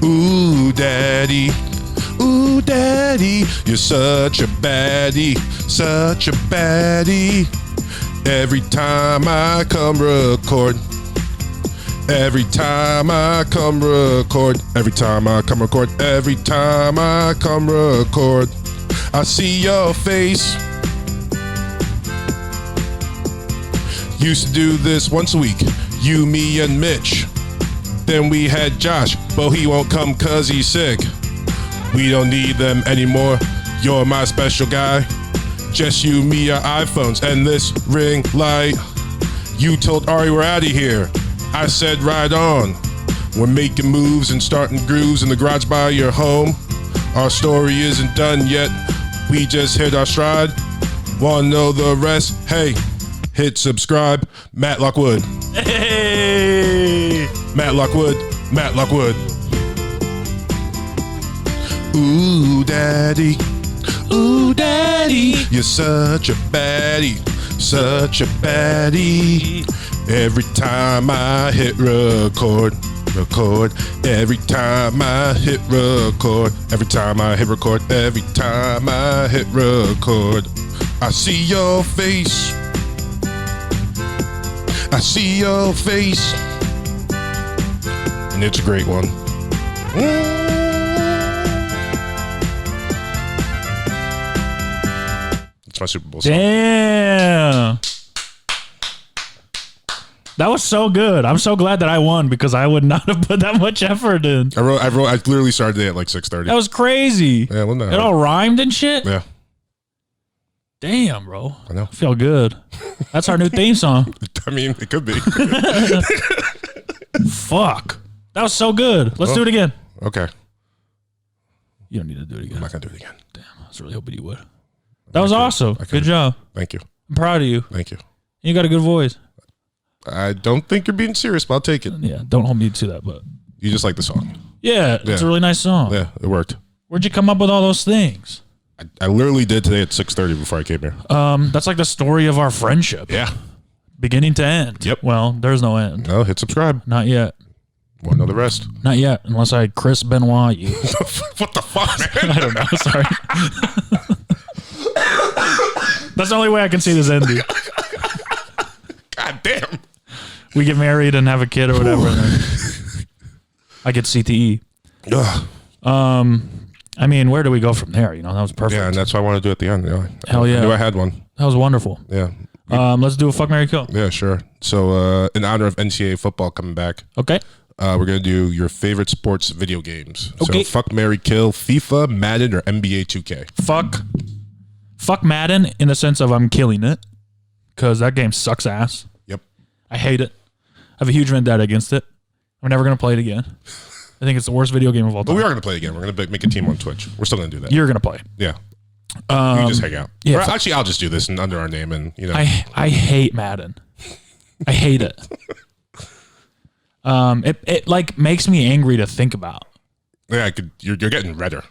Ooh, daddy. Ooh, daddy. You're such a baddie. Such a baddie. Every time I come record, Every time I come record, every time I come record, every time I come record, I see your face. Used to do this once a week, you, me, and Mitch. Then we had Josh, but he won't come cause he's sick. We don't need them anymore, you're my special guy. Just you, me, our iPhones, and this ring light. You told Ari we're out of here. I said right on. We're making moves and starting grooves in the garage by your home. Our story isn't done yet. We just hit our stride. Wanna know the rest? Hey, hit subscribe. Matt Lockwood. Hey! Matt Lockwood. Matt Lockwood. Ooh, daddy. Ooh, daddy. You're such a baddie. Such a baddie. Every time I hit record. Every time I hit record. Every time I hit record. Every time I hit record. I see your face. I see your face. And it's a great one. It's my Super Bowl song. Damn. That was so good. I'm so glad that I won because I would not have put that much effort in. I literally started it at like 6:30. That was crazy. Yeah, wasn't that It hard? all rhymed and shit. Yeah, Damn, bro. I know. I feel good. That's our new theme song. I mean, it could be. Fuck. That was so good. Let's do it again. Okay. You don't need to do it I'm again. not going to do it again. Damn. I was really hoping you would. That was awesome. Good job. Thank you. I'm proud of you. Thank you. You got a good voice. I don't think you're being serious, but I'll take it. Yeah, don't hold me to that, but You just like the song. yeah, it's a really nice song. Yeah, it worked. Where'd you come up with all those things? I literally did today at 6:30 before I came here. That's like the story of our friendship. Yeah. Beginning to end. Yep. Well, there's no end. No, hit subscribe. Not yet. Want to know the rest? Not yet, unless I Chris Benoit you. What the fuck, man? I don't know. Sorry. That's the only way I can see this ending. God damn. We get married and have a kid or whatever. And then I get CTE. Ugh. I mean, where do we go from there? You know, that was perfect. Yeah, and that's what I want to do at the end. Yeah. Hell yeah. I knew I had one. That was wonderful. Yeah. Let's do a fuck, marry, kill. Yeah, sure. So, in honor of NCAA football coming back, Okay. we're going to do your favorite sports video games. Okay. So, fuck, marry, kill, FIFA, Madden, or NBA 2K. Fuck Madden in the sense of I'm killing it because that game sucks ass. Yep. I hate it. I have a huge vendetta against it. I'm never going to play it again. I think it's the worst video game of all But time. we are going to play it again. We're going to make a team on Twitch. We're still going to do that. You're going to play. Yeah. You can just hang out. yeah, Or actually, I'll just do this and under our name, and you know. I hate Madden. I hate it. It like makes me angry to think about. Yeah, I could. You're getting redder.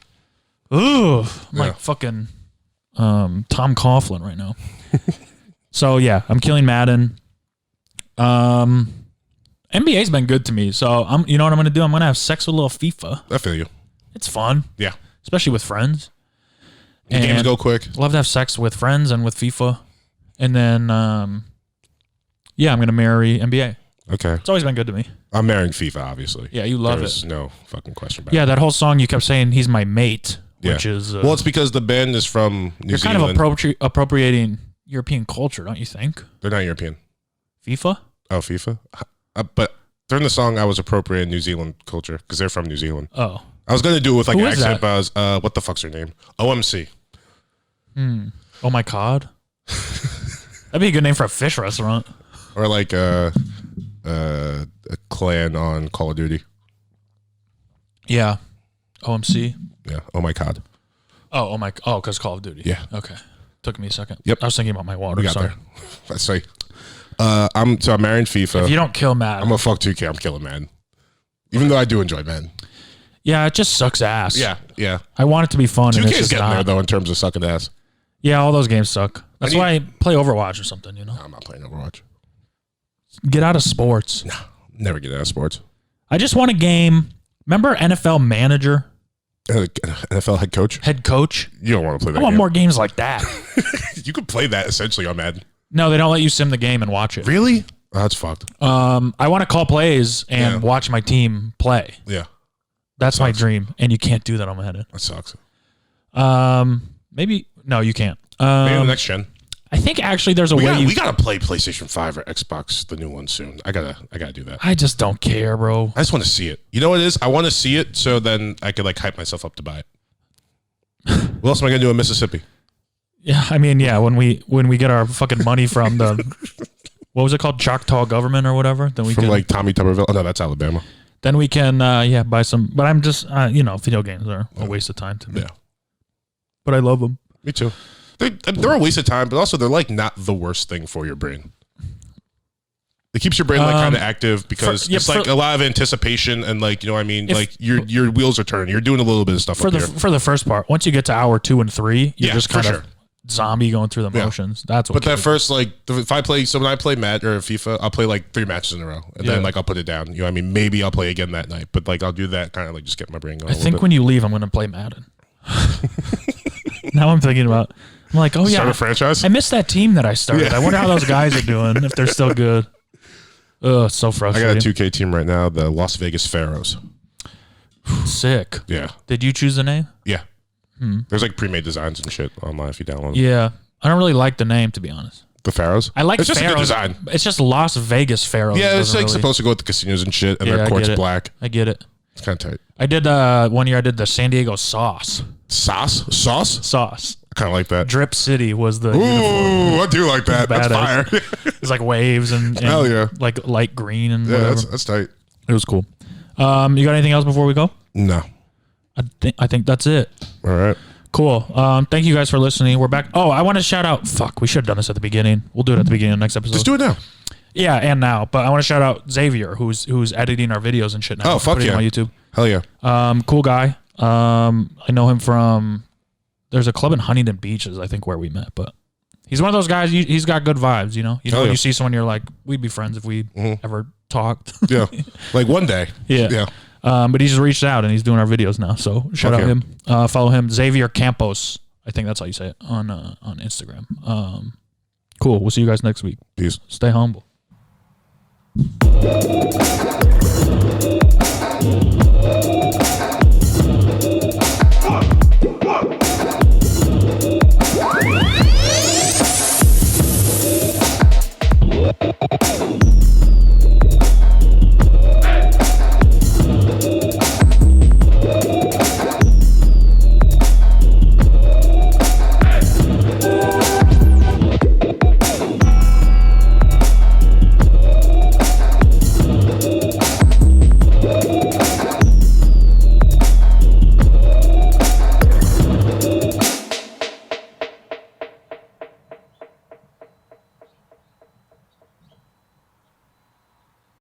Ooh, I'm Yeah. like fucking Tom Coughlin right now. So yeah, I'm killing Madden. NBA's been good to me, so you know what I'm gonna do? I'm gonna have sex with a little FIFA. I feel you. It's fun, Yeah. especially with friends. The games go quick. Love to have sex with friends and with FIFA, and then yeah, I'm gonna marry NBA. Okay. It's always been good to me. I'm marrying FIFA, obviously. Yeah, you love There's it. no fucking question about Yeah, it. that whole song you kept saying he's my mate, Yeah. which is Well, it's because the band is from New you're kind Zealand. of appropriating European culture, don't you think? They're not European. FIFA? Oh, FIFA? But during the song, I was appropriating New Zealand culture because they're from New Zealand. Oh. I was going to do it with like Who an is accent, that? but I was, what the fuck's her name? OMC. Oh my God. That'd be a good name for a fish restaurant. Or like a clan on Call of Duty. Yeah. OMC. Yeah. Oh my God. Oh, because Call of Duty. Yeah. Okay. Took me a second. Yep. I was thinking about my water. We got Sorry. there. Let's say. I'm marrying FIFA. If you don't kill Matt. I'm gonna fuck 2K. I'm killing man. Even though I do enjoy man. Yeah, it just sucks ass. Yeah. I want it to be fun. 2K and it's is just getting not. there though in terms of sucking ass. Yeah, all those games suck. That's why I play Overwatch or something, you know? I'm not playing Overwatch. Get out of sports. No, never get out of sports. I just want a game. Remember NFL Manager? NFL head coach. Head coach? You don't want to play that I want game. more games like that. You could play that essentially on Madden. No, they don't let you sim the game and watch it. Really? Oh, that's fucked. I want to call plays and watch my team play. Yeah. That's my dream, and you can't do that on Madden. That sucks. Maybe no, you can't. Maybe the next gen. I think actually there's a way we gotta play PlayStation 5 or Xbox, the new one soon. I gotta do that. I just don't care, bro. I just want to see it. You know what it is? I want to see it so then I could like hype myself up to buy it. What else am I gonna do in Mississippi? Yeah, I mean, yeah, when we get our fucking money from the what was it called, Choctaw government or whatever, then we from can, like Tommy Tuberville. Oh no, that's Alabama. Then we can buy some. But I'm just video games are a waste of time to me. Yeah, but I love them. Me too. They're a waste of time, but also they're like not the worst thing for your brain. It keeps your brain like kind of active because it's like a lot of anticipation and like, you know what I mean? Like your wheels are turning. You're doing a little bit of stuff for the first part. Once you get to hour 2 and 3, you're just kind of zombie going through the motions. That's what. But that first when I play Madden or FIFA, I'll play like 3 matches in a row and then like I'll put it down. You know what I mean? Maybe I'll play again that night, but like I'll do that kind of like just get my brain going. I think when you leave, I'm going to play Madden. Now I'm thinking about. I'm like, oh yeah, start a franchise. I missed that team that I started. Yeah. I wonder how those guys are doing, if they're still good. Ugh, so frustrating. I got a 2K team right now, the Las Vegas Pharaohs. Sick. Yeah. Did you choose the name? Yeah. There's like pre-made designs and shit online if you download them. Yeah. I don't really like the name, to be honest. The Pharaohs? I like it's Pharaohs. Just a good design. It's just Las Vegas Pharaohs. Yeah, it's like supposed to go with the casinos and shit, and their court's black. I get it. It's kind of tight. I did 1 year. I did the San Diego Sauce. Sauce. I kind of like that. Drip City was the. Ooh, I do like that. That's fire. It's like waves and hell yeah, like light green and whatever. That's tight. It was cool. You got anything else before we go? No. I think that's it. All right. Cool. Thank you guys for listening. We're back. Oh, I want to shout out. Fuck, we should have done this at the beginning. We'll do it at the beginning of the next episode. Just do it now. Yeah, and now. But I want to shout out Xavier, who's editing our videos and shit now. Oh, fuck yeah. On YouTube. Hell yeah. Cool guy. I know him from. There's a club in Huntington Beach, I think, where we met. But he's one of those guys. He's got good vibes. You know, when you see someone, you're like, we'd be friends if we ever talked. Yeah, like one day. Yeah. But he just reached out and he's doing our videos now. So shout out him. Follow him, Xavier Campos. I think that's how you say it on Instagram. Cool. We'll see you guys next week. Peace. Stay humble.